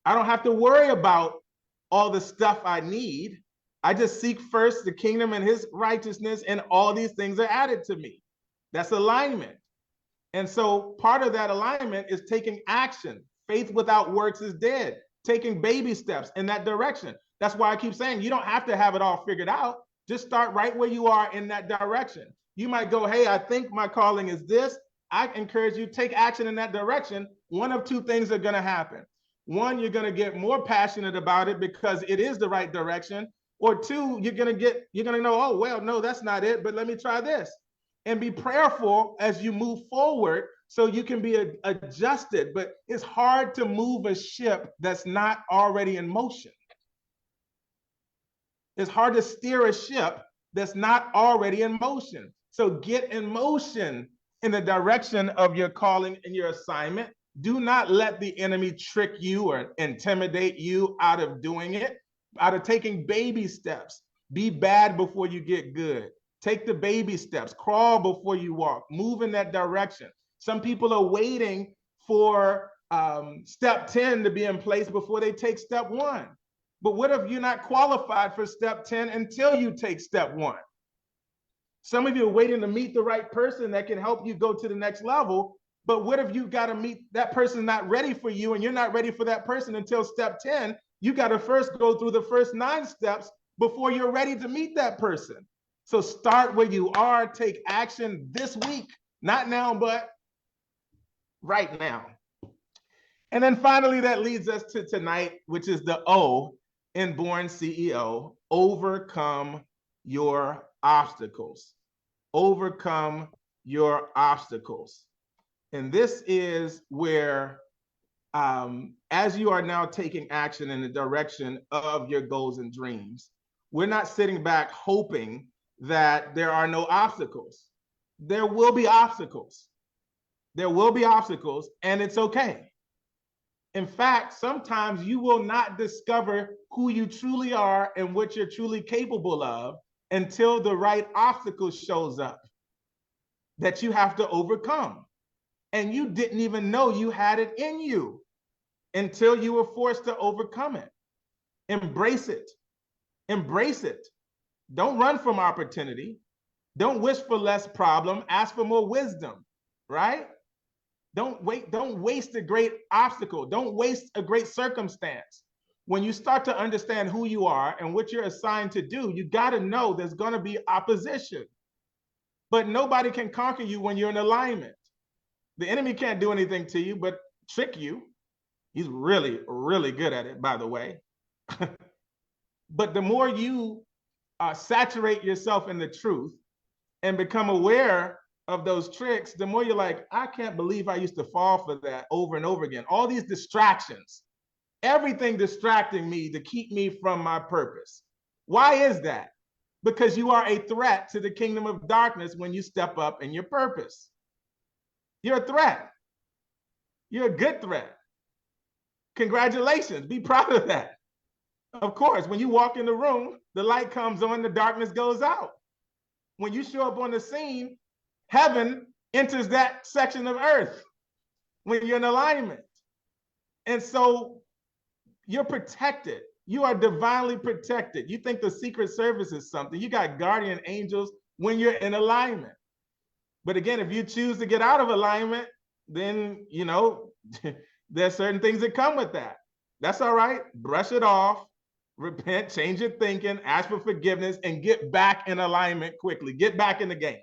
I don't have to worry about all the stuff I need. I just seek first the kingdom and his righteousness, and all these things are added to me. That's alignment. And so part of that alignment is taking action. Faith without works is dead. Taking baby steps in that direction. That's why I keep saying you don't have to have it all figured out. Just start right where you are in that direction. You might go, hey, I think my calling is this. I encourage you to take action in that direction. One of two things are going to happen. One, you're going to get more passionate about it because it is the right direction. Or two, you're going to know, oh, well, no, that's not it, but let me try this. And be prayerful as you move forward so you can be adjusted. But it's hard to move a ship that's not already in motion. It's hard to steer a ship that's not already in motion. So get in motion in the direction of your calling and your assignment. Do not let the enemy trick you or intimidate you out of doing it, out of taking baby steps. Be bad before you get good. Take the baby steps, crawl before you walk, move in that direction. Some people are waiting for step 10 to be in place before they take step 1. But what if you're not qualified for step 10 until you take step 1? Some of you are waiting to meet the right person that can help you go to the next level. But what if you got to meet that person not ready for you, and you're not ready for that person until step 10? You got to first go through the first 9 steps before you're ready to meet that person. So start where you are, take action this week, not now, but right now. And then finally, that leads us to tonight, which is the O in Born CEO, overcome your obstacles. Overcome your obstacles. And this is where, as you are now taking action in the direction of your goals and dreams, we're not sitting back hoping that there are no obstacles. There will be obstacles. There will be obstacles, and it's okay. In fact, sometimes you will not discover who you truly are and what you're truly capable of until the right obstacle shows up that you have to overcome. And you didn't even know you had it in you until you were forced to overcome it. Embrace it. Embrace it. Don't run from opportunity. Don't wish for less problem. Ask for more wisdom, right? Don't waste a great obstacle. Don't waste a great circumstance. When you start to understand who you are and what you're assigned to do, you got to know there's going to be opposition. But nobody can conquer you when you're in alignment. The enemy can't do anything to you but trick you. He's really, really good at it, by the way. But the more you saturate yourself in the truth and become aware of those tricks, the more you're like, I can't believe I used to fall for that over and over again. All these distractions, everything distracting me to keep me from my purpose. Why is that? Because you are a threat to the kingdom of darkness when you step up in your purpose. You're a threat. You're a good threat. Congratulations. Be proud of that. Of course, when you walk in the room, the light comes on, the darkness goes out. When you show up on the scene, heaven enters that section of earth when you're in alignment. And so you're protected. You are divinely protected. You think the Secret Service is something. You got guardian angels when you're in alignment. But again, if you choose to get out of alignment, then, you know, there's certain things that come with that. That's all right. Brush it off, repent, change your thinking, ask for forgiveness, and get back in alignment quickly. Get back in the game.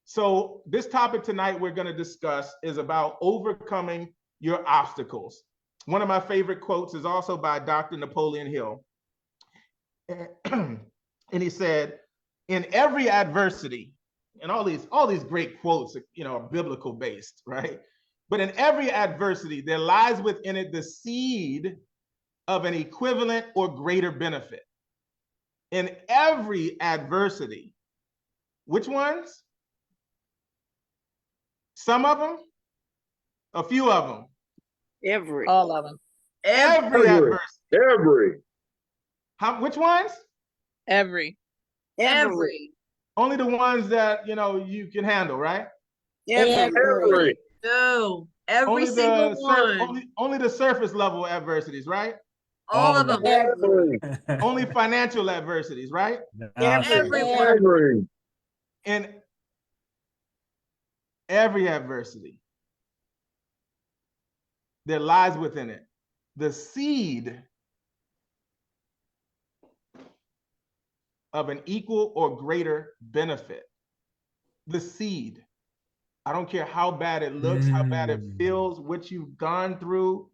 So this topic tonight we're going to discuss is about overcoming your obstacles. One of my favorite quotes is also by Dr. Napoleon Hill. And he said, in every adversity, and all these great quotes, are biblical based, right? But in every adversity, there lies within it the seed of an equivalent or greater benefit. In every adversity, which ones? Some of them, a few of them. Every. All of them. Every adversity. Every. Which ones? Every. Only the ones that you can handle, right? Every. No, every Only single one. only the surface level adversities, right? All of them. Only financial adversities, right? Everyone. In every adversity, there lies within it the seed of an equal or greater benefit. The seed. I don't care how bad it looks, how bad it feels, what you've gone through.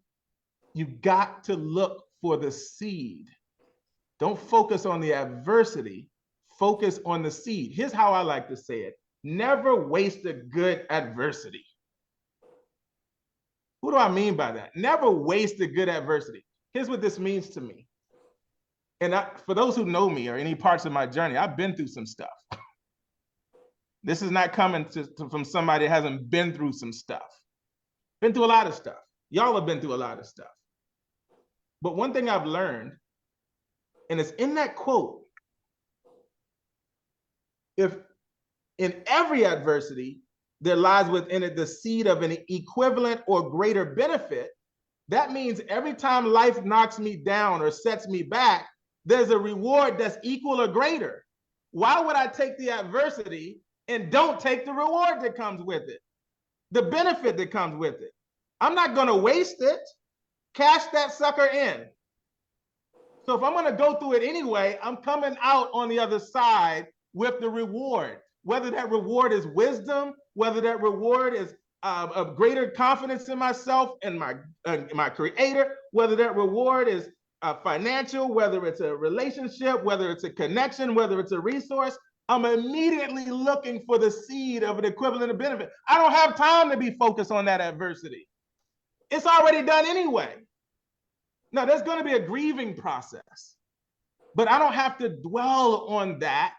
You've got to look for the seed. Don't focus on the adversity. Focus on the seed. Here's how I like to say it. Never waste a good adversity. What do I mean by that? Never waste a good adversity. Here's what this means to me. And for those who know me or any parts of my journey, I've been through some stuff. This is not coming from somebody that hasn't been through some stuff. Been through a lot of stuff. Y'all have been through a lot of stuff. But one thing I've learned, and it's in that quote, if in every adversity, there lies within it the seed of an equivalent or greater benefit, that means every time life knocks me down or sets me back, there's a reward that's equal or greater. Why would I take the adversity and don't take the reward that comes with it? The benefit that comes with it. I'm not going to waste it. Cash that sucker in. So if I'm going to go through it anyway, I'm coming out on the other side with the reward. Whether that reward is wisdom, whether that reward is of greater confidence in myself and my creator, whether that reward is financial, whether it's a relationship, whether it's a connection, whether it's a resource, I'm immediately looking for the seed of an equivalent of benefit. I don't have time to be focused on that adversity. It's already done anyway. Now, there's going to be a grieving process, but I don't have to dwell on that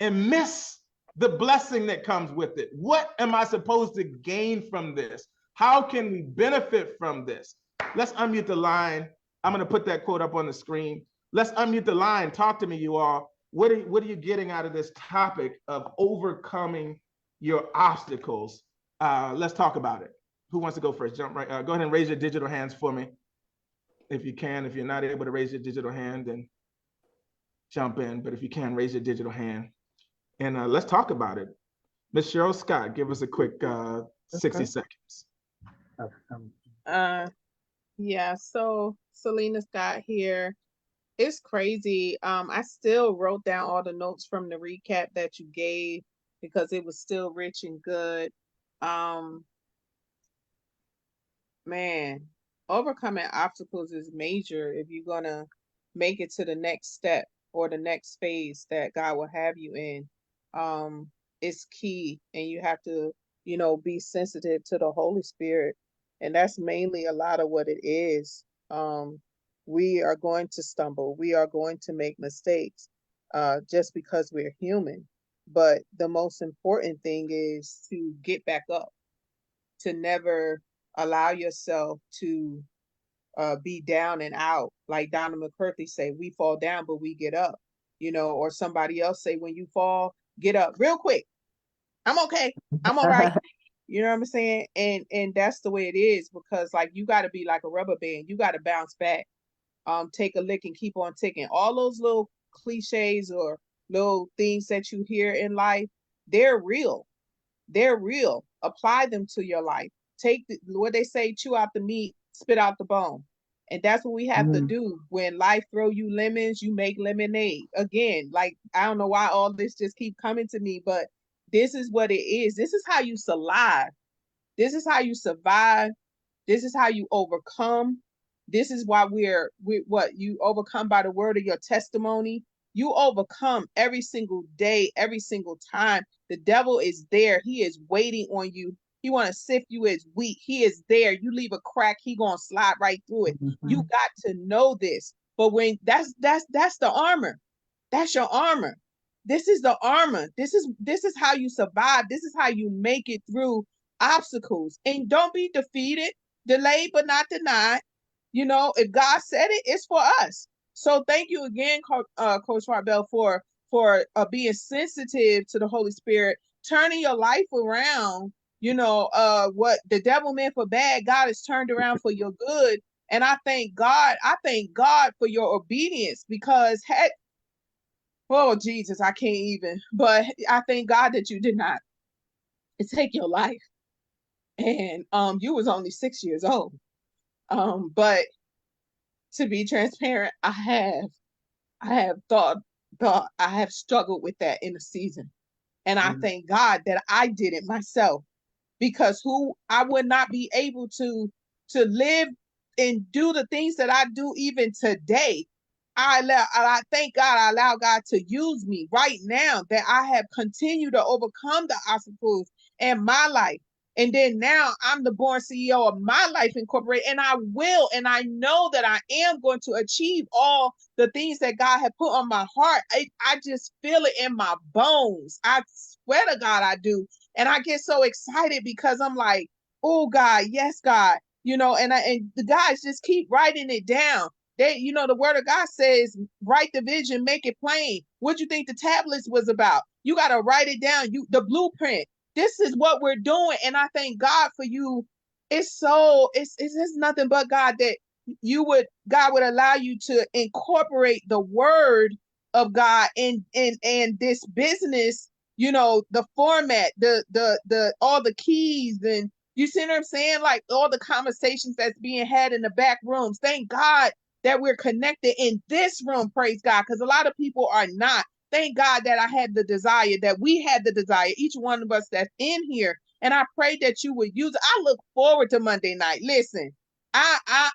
and miss the blessing that comes with it. What am I supposed to gain from this? How can we benefit from this? Let's unmute the line. I'm going to put that quote up on the screen. Let's unmute the line. Talk to me, you all. What are you getting out of this topic of overcoming your obstacles? Let's talk about it. Who wants to go first? Jump right. Go ahead and raise your digital hands for me. If you can. If you're not able to raise your digital hand, then jump in. But if you can, raise your digital hand. And let's talk about it. Ms. Cheryl Scott, give us a quick 60 seconds. Yeah, so Selena Scott here. It's crazy. I still wrote down all the notes from the recap that you gave because it was still rich and good. Man, overcoming obstacles is major if you're gonna make it to the next step or the next phase that God will have you in. It's key, and you have to, be sensitive to the Holy Spirit, and that's mainly a lot of what it is. We are going to stumble, we are going to make mistakes, just because we're human. But the most important thing is to get back up, to never allow yourself to be down and out. Like Donna McCarthy say, we fall down, but we get up, or somebody else say, when you fall, get up real quick. I'm okay. I'm all right. You know what I'm saying? And that's the way it is, because like you got to be like a rubber band. You got to bounce back, take a lick and keep on ticking. All those little cliches or little things that you hear in life, they're real. They're real. Apply them to your life. Take what they say, chew out the meat, spit out the bone. And that's what we have to do. When life throw you lemons, you make lemonade. Again, like, I don't know why all this just keep coming to me, but This is what it is. This is how you survive. This is how you survive. This is how you overcome. This is why we what you overcome by the word of your testimony. You overcome every single day, every single time. The devil is there. He is waiting on you. He want to sift you as wheat. He is there. You leave a crack, he gonna slide right through it. You got to know this. But when that's the armor. That's your armor. This is the armor. This is how you survive. This is how you make it through obstacles. And don't be defeated, delayed but not denied. You know, if God said it, it's for us. So thank you again, Coach Harbell, for being sensitive to the Holy Spirit, turning your life around. You know, what the devil meant for bad, God has turned around for your good. And I thank God. I thank God for your obedience, because oh Jesus, I can't even. But I thank God that you did not take your life. And you was only 6 years old. But to be transparent, I have I have struggled with that in a season. And I thank God that I did it myself, because I would not be able to live and do the things that I do even today. I thank God I allow God to use me right now, that I have continued to overcome the obstacles in my life. And then now I'm the born CEO of My Life Incorporated, and I will, and I know that I am going to achieve all the things that God had put on my heart. I just feel it in my bones. I swear to God I do. And I get so excited because I'm like, oh God, yes, God. You know, and the guys just keep writing it down. They, you know, the word of God says, write the vision, make it plain. What you think the tablets was about? You got to write it down. The blueprint. This is what we're doing. And I thank God for you. It's nothing but God that God would allow you to incorporate the word of God in this business, you know, the format, the all the keys, and you see what I'm saying? Like all the conversations that's being had in the back rooms. Thank God that we're connected in this room, praise God, because a lot of people are not. Thank God that I had the desire, that we had the desire, each one of us that's in here. And I pray that you would use it. I look forward to Monday night. Listen, I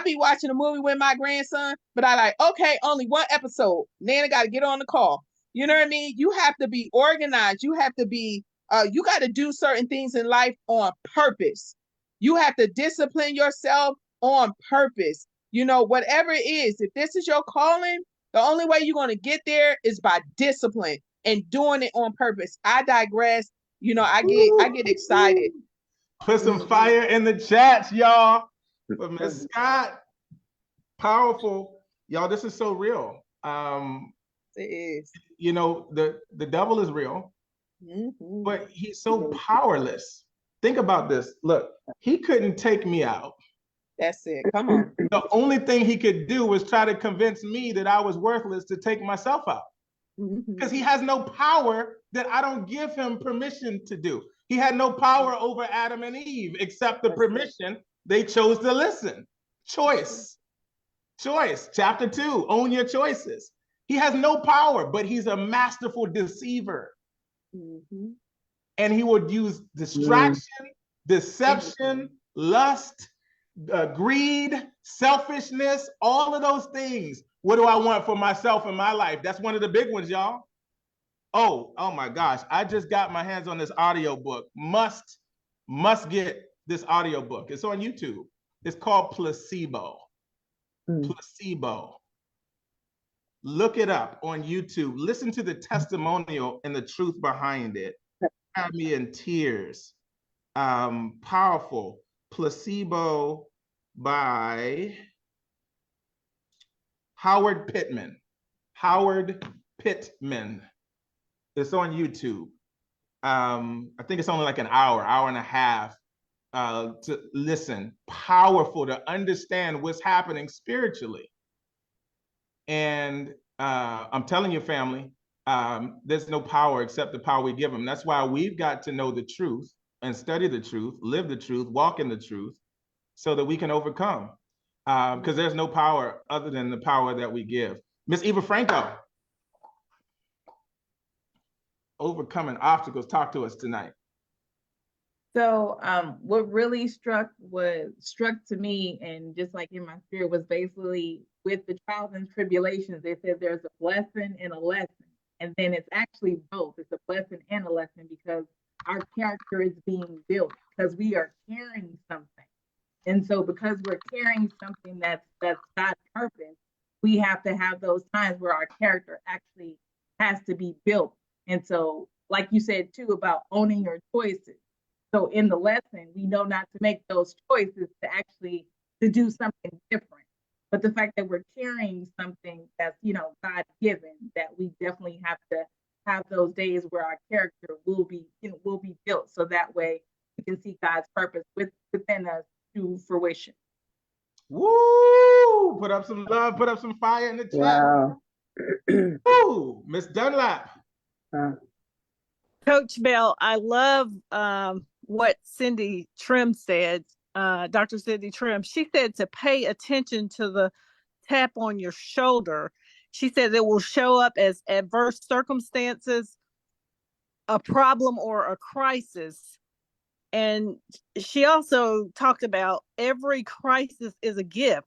be watching a movie with my grandson, but I like, okay, only one episode. Then I got to get on the call. You know what I mean? You have to be organized. You have to be, you got to do certain things in life on purpose. You have to discipline yourself on purpose. You know, whatever it is, if this is your calling, the only way you're going to get there is by discipline and doing it on purpose. I digress. You know, I get excited. Put some fire in the chats, y'all. But Miss Scott, powerful. Y'all, this is so real. It is. You know, the devil is real, but he's so powerless. Think about this. Look, he couldn't take me out. That's it. Come on. The only thing he could do was try to convince me that I was worthless to take myself out. Because he has no power that I don't give him permission to do. He had no power over Adam and Eve except the permission they chose to listen. Choice. Chapter 2, own your choices. He has no power, but he's a masterful deceiver. And he would use distraction, deception, lust, greed, selfishness, all of those things. What do I want for myself in my life? That's one of the big ones, y'all. Oh my gosh. I just got my hands on this audiobook. Must get this audiobook. It's on YouTube. It's called Placebo. Placebo. Look it up on YouTube. Listen to the testimonial and the truth behind it. Had me in tears. Powerful. Placebo by Howard Pittman. Howard Pittman. It's on YouTube. I think it's only like an hour and a half to listen. Powerful to understand what's happening spiritually. And I'm telling you, family, there's no power except the power we give them. That's why we've got to know the truth and study the truth, live the truth, walk in the truth, so that we can overcome. Because there's no power other than the power that we give. Miss Eva Franco. overcoming obstacles. Talk to us tonight. So what really struck to me, and just like in my spirit, was basically with the trials and tribulations, they said there's a blessing and a lesson. And then it's actually both. It's a blessing and a lesson because our character is being built because we are carrying something. And so because we're carrying something that's God's purpose, we have to have those times where our character actually has to be built. And so, like you said too, about owning your choices. So in the lesson, we know not to make those choices to do something different. But the fact that we're carrying something that's, God given, that we definitely have to have those days where our character will be built. So that way we can see God's purpose within us to fruition. Woo! Put up some love, put up some fire in the chat. Wow. Woo! Miss Dunlap. Coach Bell, I love what Cindy Trim said, Dr. Cindy Trim. She said to pay attention to the tap on your shoulder. She said it will show up as adverse circumstances, a problem, or a crisis. And she also talked about every crisis is a gift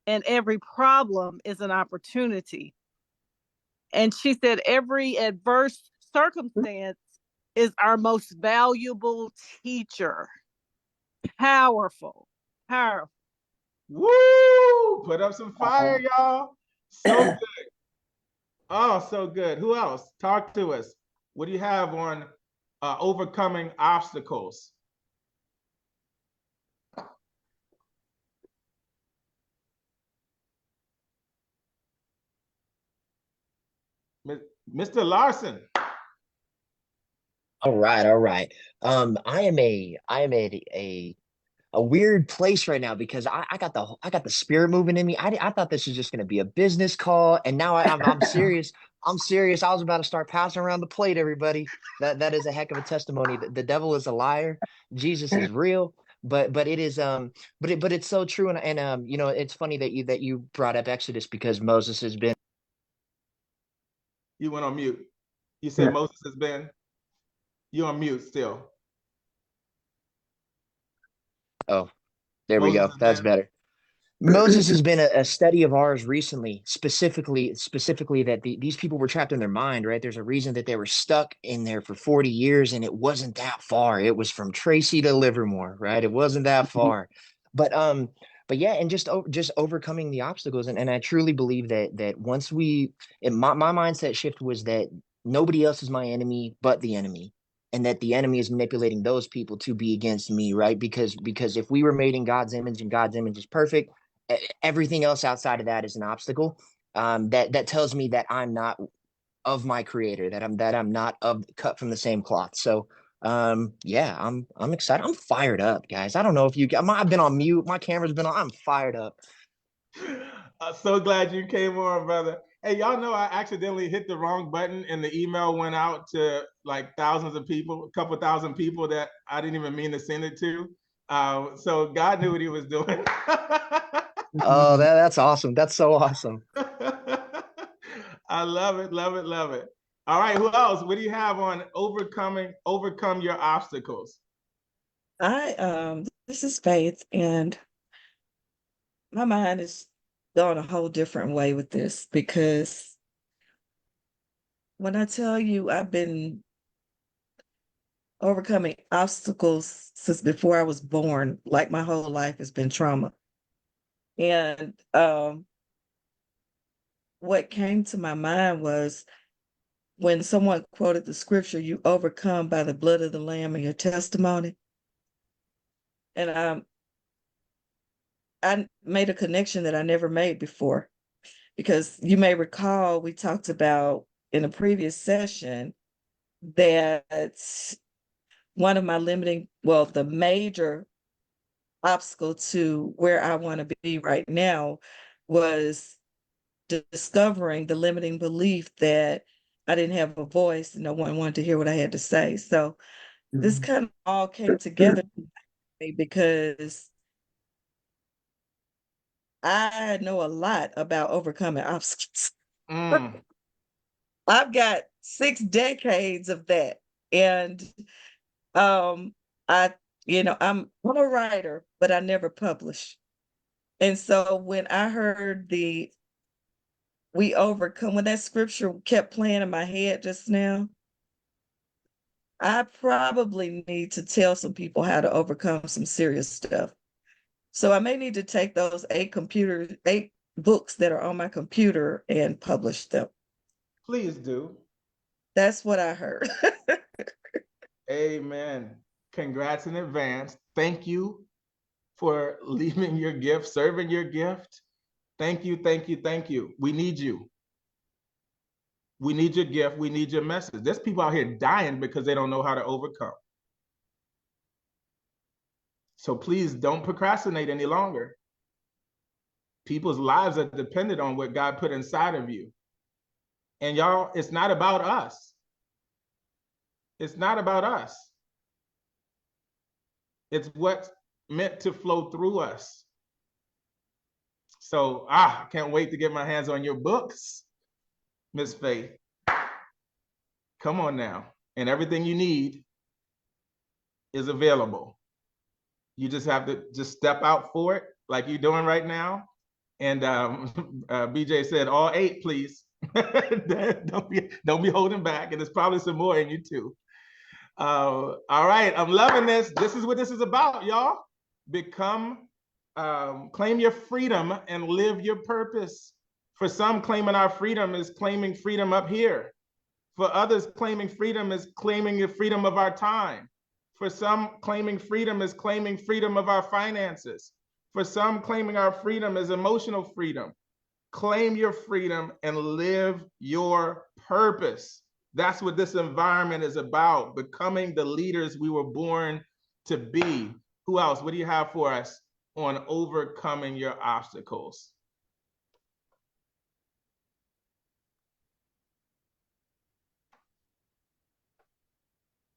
and every problem is an opportunity. And she said every adverse circumstance is our most valuable teacher. Powerful. Woo! Put up some fire, y'all. So good. Oh, so good. Who else? Talk to us. What do you have on overcoming obstacles? Mr. Larson. All right. I am a weird place right now because I got the spirit moving in me. I thought this was just going to be a business call, and now I'm serious. I'm serious. I was about to start passing around the plate, everybody. That is a heck of a testimony. The devil is a liar. Jesus is real. But it is but it's so true, and it's funny that you brought up Exodus because Moses has been. You went on mute. You said Moses has been. You're on mute still. Oh, there we Moses go. That's better. Moses has been a study of ours recently, specifically that these people were trapped in their mind, right? There's a reason that they were stuck in there for 40 years, and it wasn't that far. It was from Tracy to Livermore, right? It wasn't that far. But yeah, and just overcoming the obstacles. And I truly believe that once my mindset shift was that nobody else is my enemy but the enemy. And that the enemy is manipulating those people to be against me, right? Because if we were made in God's image and God's image is perfect, everything else outside of that is an obstacle. That tells me that I'm not of my creator, that I'm not cut from the same cloth. So yeah, I'm excited. I'm fired up, guys. I don't know if I've been on mute. My camera's been on. I'm fired up. So glad you came on, brother. Hey, y'all know I accidentally hit the wrong button and the email went out to like thousands of people, a couple thousand people that I didn't even mean to send it to. So God knew what he was doing. Oh, that's awesome. That's so awesome. I love it. All right, who else? What do you have on overcome your obstacles? This is Faith, and my mind is going a whole different way with this because when I tell you I've been overcoming obstacles since before I was born, like my whole life has been trauma. And what came to my mind was when someone quoted the scripture, you overcome by the blood of the Lamb and your testimony. And I made a connection that I never made before, because you may recall we talked about in a previous session that one of my the major obstacle to where I want to be right now was discovering the limiting belief that I didn't have a voice and no one wanted to hear what I had to say. So this kind of all came together because I know a lot about overcoming obstacles. I've got 6 decades of that. And I, I'm a writer, but I never publish. And so when I heard we overcome, when that scripture kept playing in my head just now, I probably need to tell some people how to overcome some serious stuff. So I may need to take those 8 books that are on my computer and publish them. Please do. That's what I heard. Amen. Congrats in advance. Thank you for leaving your gift, serving your gift. Thank you, thank you, thank you. We need you. We need your gift. We need your message. There's people out here dying because they don't know how to overcome. So please don't procrastinate any longer. People's lives are dependent on what God put inside of you. And y'all, it's not about us. It's not about us. It's what's meant to flow through us. So, I can't wait to get my hands on your books, Miss Faith. Come on now. And everything you need is available. You just have to just step out for it like you're doing right now. And BJ said, all 8, please. don't be holding back. And there's probably some more in you too. All right, I'm loving this. This is what this is about, y'all. Claim your freedom and live your purpose. For some, claiming our freedom is claiming freedom up here. For others, claiming freedom is claiming the freedom of our time. For some, claiming freedom is claiming freedom of our finances. For some, claiming our freedom is emotional freedom. Claim your freedom and live your purpose. That's what this environment is about, becoming the leaders we were born to be. Who else? What do you have for us on overcoming your obstacles?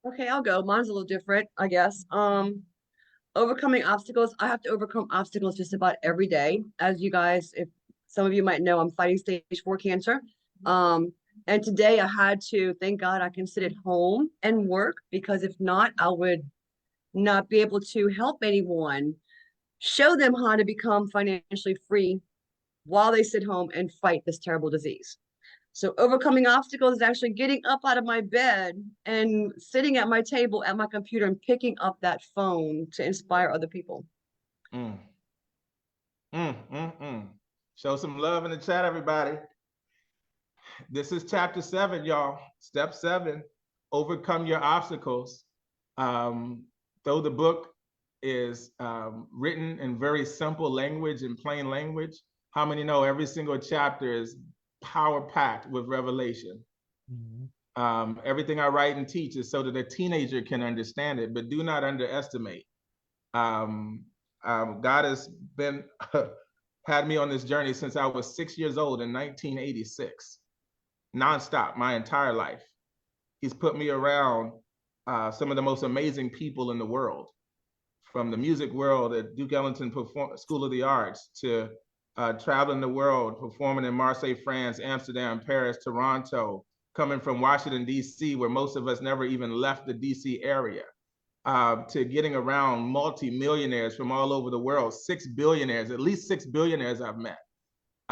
Okay, I'll go. Mine's a little different, I guess. Overcoming obstacles. I have to overcome obstacles just about every day. As you guys, if some of you might know, I'm fighting stage 4 cancer. And today I had to, thank God I can sit at home and work, because if not, I would not be able to help anyone, show them how to become financially free while they sit home and fight this terrible disease. So overcoming obstacles is actually getting up out of my bed and sitting at my table at my computer and picking up that phone to inspire other people. Show some love in the chat, everybody. This is chapter 7, y'all. Step 7, overcome your obstacles. Though the book is written in very simple language and plain language, how many know every single chapter is power-packed with revelation? Everything I write and teach is so that a teenager can understand it, but do not underestimate. God has been had me on this journey since I was 6 years old in 1986, nonstop, my entire life. He's put me around some of the most amazing people in the world, from the music world at Duke Ellington School of the Arts to traveling the world, performing in Marseille, France, Amsterdam, Paris, Toronto, coming from Washington, D.C., where most of us never even left the D.C. area, to getting around multi-millionaires from all over the world, 6 billionaires, at least 6 billionaires I've met.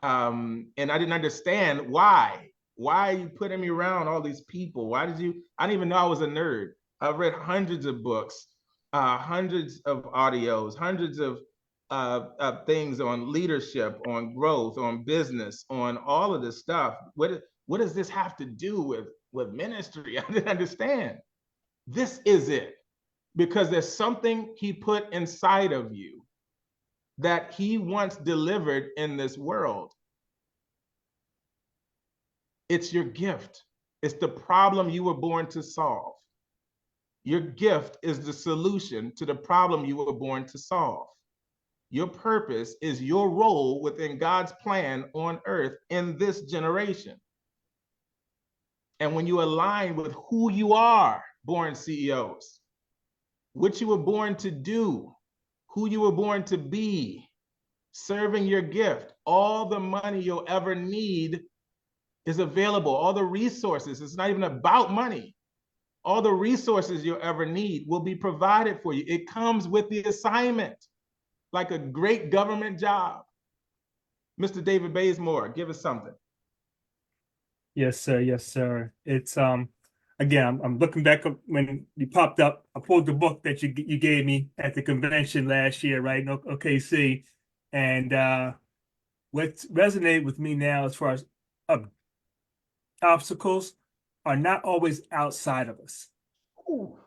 And I didn't understand why. Why are you putting me around all these people? I didn't even know I was a nerd. I've read hundreds of books, hundreds of audios, hundreds of things on leadership, on growth, on business, on all of this stuff. What does this have to do with ministry? I didn't understand. This is it. Because there's something he put inside of you that he wants delivered in this world. It's your gift. It's the problem you were born to solve. Your gift is the solution to the problem you were born to solve. Your purpose is your role within God's plan on earth in this generation. And when you align with who you are, born CEOs, what you were born to do, who you were born to be, serving your gift, all the money you'll ever need is available. All the resources, it's not even about money. All the resources you'll ever need will be provided for you. It comes with the assignment, like a great government job. Mr. David Bazemore, give us something. Yes, sir. Yes, sir. It's again, I'm looking back up when you popped up. I pulled the book that you gave me at the convention last year, right? In OKC, and what resonated with me now as far as obstacles are not always outside of us. Ooh.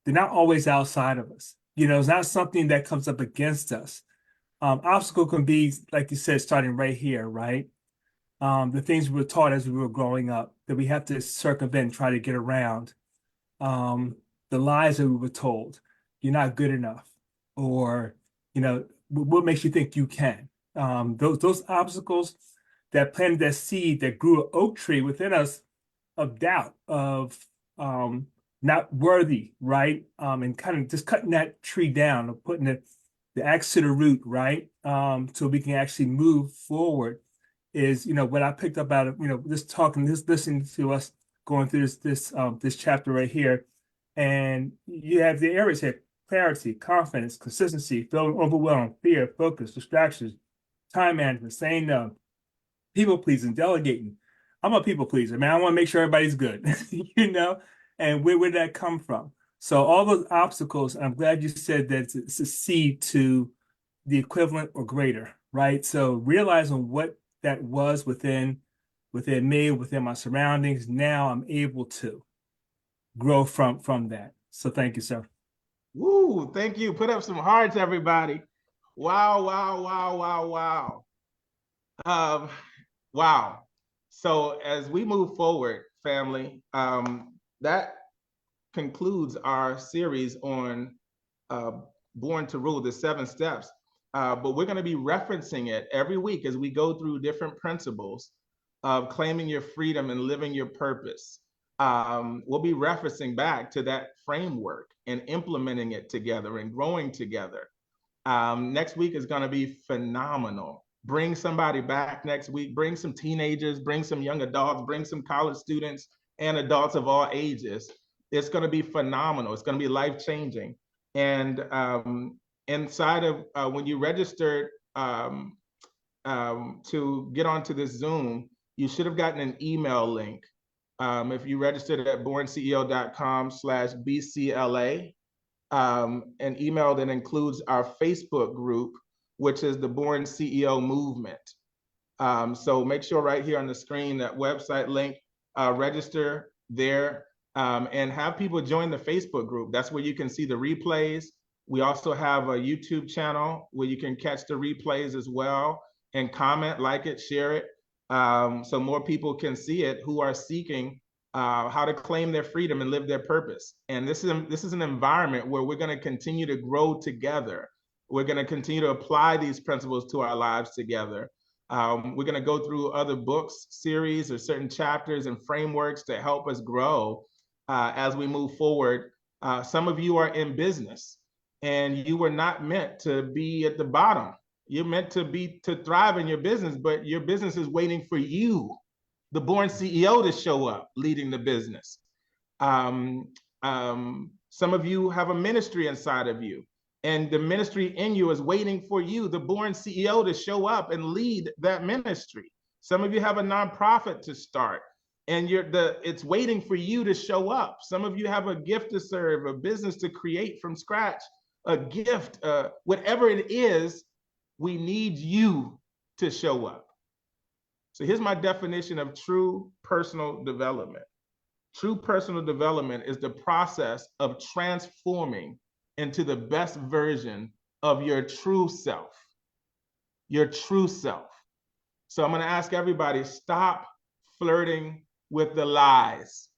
They're not always outside of us. You know, it's not something that comes up against us. Obstacle can be, like you said, starting right here, right? The things we were taught as we were growing up that we have to circumvent and try to get around. The lies that we were told, you're not good enough, or, you know, what makes you think you can? Those obstacles that planted that seed that grew an oak tree within us of doubt, of not worthy, right? And kind of just cutting that tree down, or putting the axe to the root, right? So we can actually move forward is, you know, what I picked up out of, you know, listening to us going through this chapter right here. And you have the areas here: clarity, confidence, consistency, feeling overwhelmed, fear, focus, distractions, time management, saying no, people pleasing, delegating. I'm a people pleaser, man. I want to make sure everybody's good, you know? And where did that come from? So all those obstacles, I'm glad you said that it's a seed to the equivalent or greater, right? So realizing what that was within me, within my surroundings, now I'm able to grow from that. So thank you, sir. Woo, thank you. Put up some hearts, everybody. Wow, wow, wow, wow, wow. Wow. So as we move forward, family, that concludes our series on Born to Rule, the 7 steps. But we're going to be referencing it every week as we go through different principles of claiming your freedom and living your purpose. We'll be referencing back to that framework and implementing it together and growing together. Next week is going to be phenomenal. Bring somebody back next week. Bring some teenagers, bring some young adults, bring some college students and adults of all ages. It's going to be phenomenal. It's going to be life-changing. And inside of when you registered to get onto this Zoom, you should have gotten an email link. If you registered at BornCEO.com/BCLA, an email that includes our Facebook group, which is the Born CEO movement. So make sure right here on the screen, that website link, register there, and have people join the Facebook group. That's where you can see the replays. We also have a YouTube channel where you can catch the replays as well, and comment, like it, share it, so more people can see it who are seeking how to claim their freedom and live their purpose. And this is an environment where we're going to continue to grow together. We're going to continue to apply these principles to our lives together. We're going to go through other books, series, or certain chapters and frameworks to help us grow as we move forward. Some of you are in business, and you were not meant to be at the bottom. You're meant to thrive in your business, but your business is waiting for you, the Born CEO, to show up leading the business. Some of you have a ministry inside of you, and the ministry in you is waiting for you, the Born CEO, to show up and lead that ministry. Some of you have a nonprofit to start, and it's waiting for you to show up. Some of you have a gift to serve, a business to create from scratch, a gift, whatever it is, we need you to show up. So here's my definition of true personal development. True personal development is the process of transforming into the best version of your true self. Your true self. So I'm going to ask everybody, stop flirting with the lies.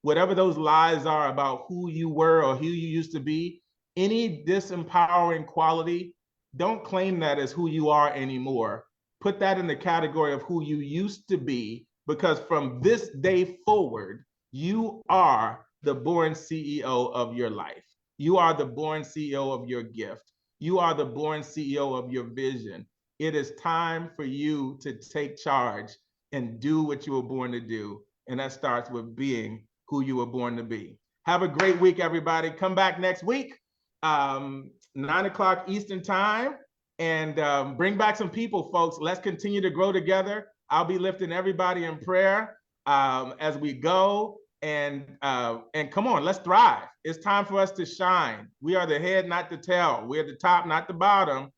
Whatever those lies are about who you were or who you used to be, any disempowering quality, don't claim that as who you are anymore. Put that in the category of who you used to be, because from this day forward, you are the Born CEO of your life. You are the Born CEO of your gift. You are the Born CEO of your vision. It is time for you to take charge and do what you were born to do. And that starts with being who you were born to be. Have a great week, everybody. Come back next week, 9 o'clock Eastern time, and bring back some people, folks. Let's continue to grow together. I'll be lifting everybody in prayer as we go. And come on, let's thrive. It's time for us to shine. We are the head, not the tail. We're the top, not the bottom.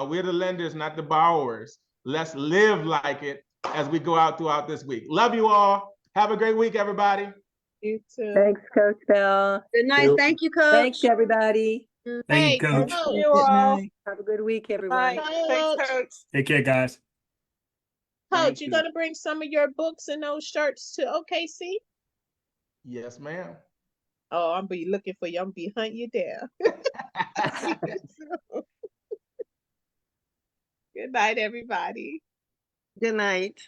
We're the lenders, not the borrowers. Let's live like it as we go out throughout this week. Love you all. Have a great week, everybody. You too. Thanks, Coach Bell. Good night. Thank you, Coach. Thanks, everybody. Thank you, Coach. Coach. You all. Have a good week, everyone. Coach, Take care, guys. Coach, you gonna bring some of your books and those shirts to OKC? Yes, ma'am. Oh, I'm be looking for you. I'm be hunting you down. Good night, everybody. Good night.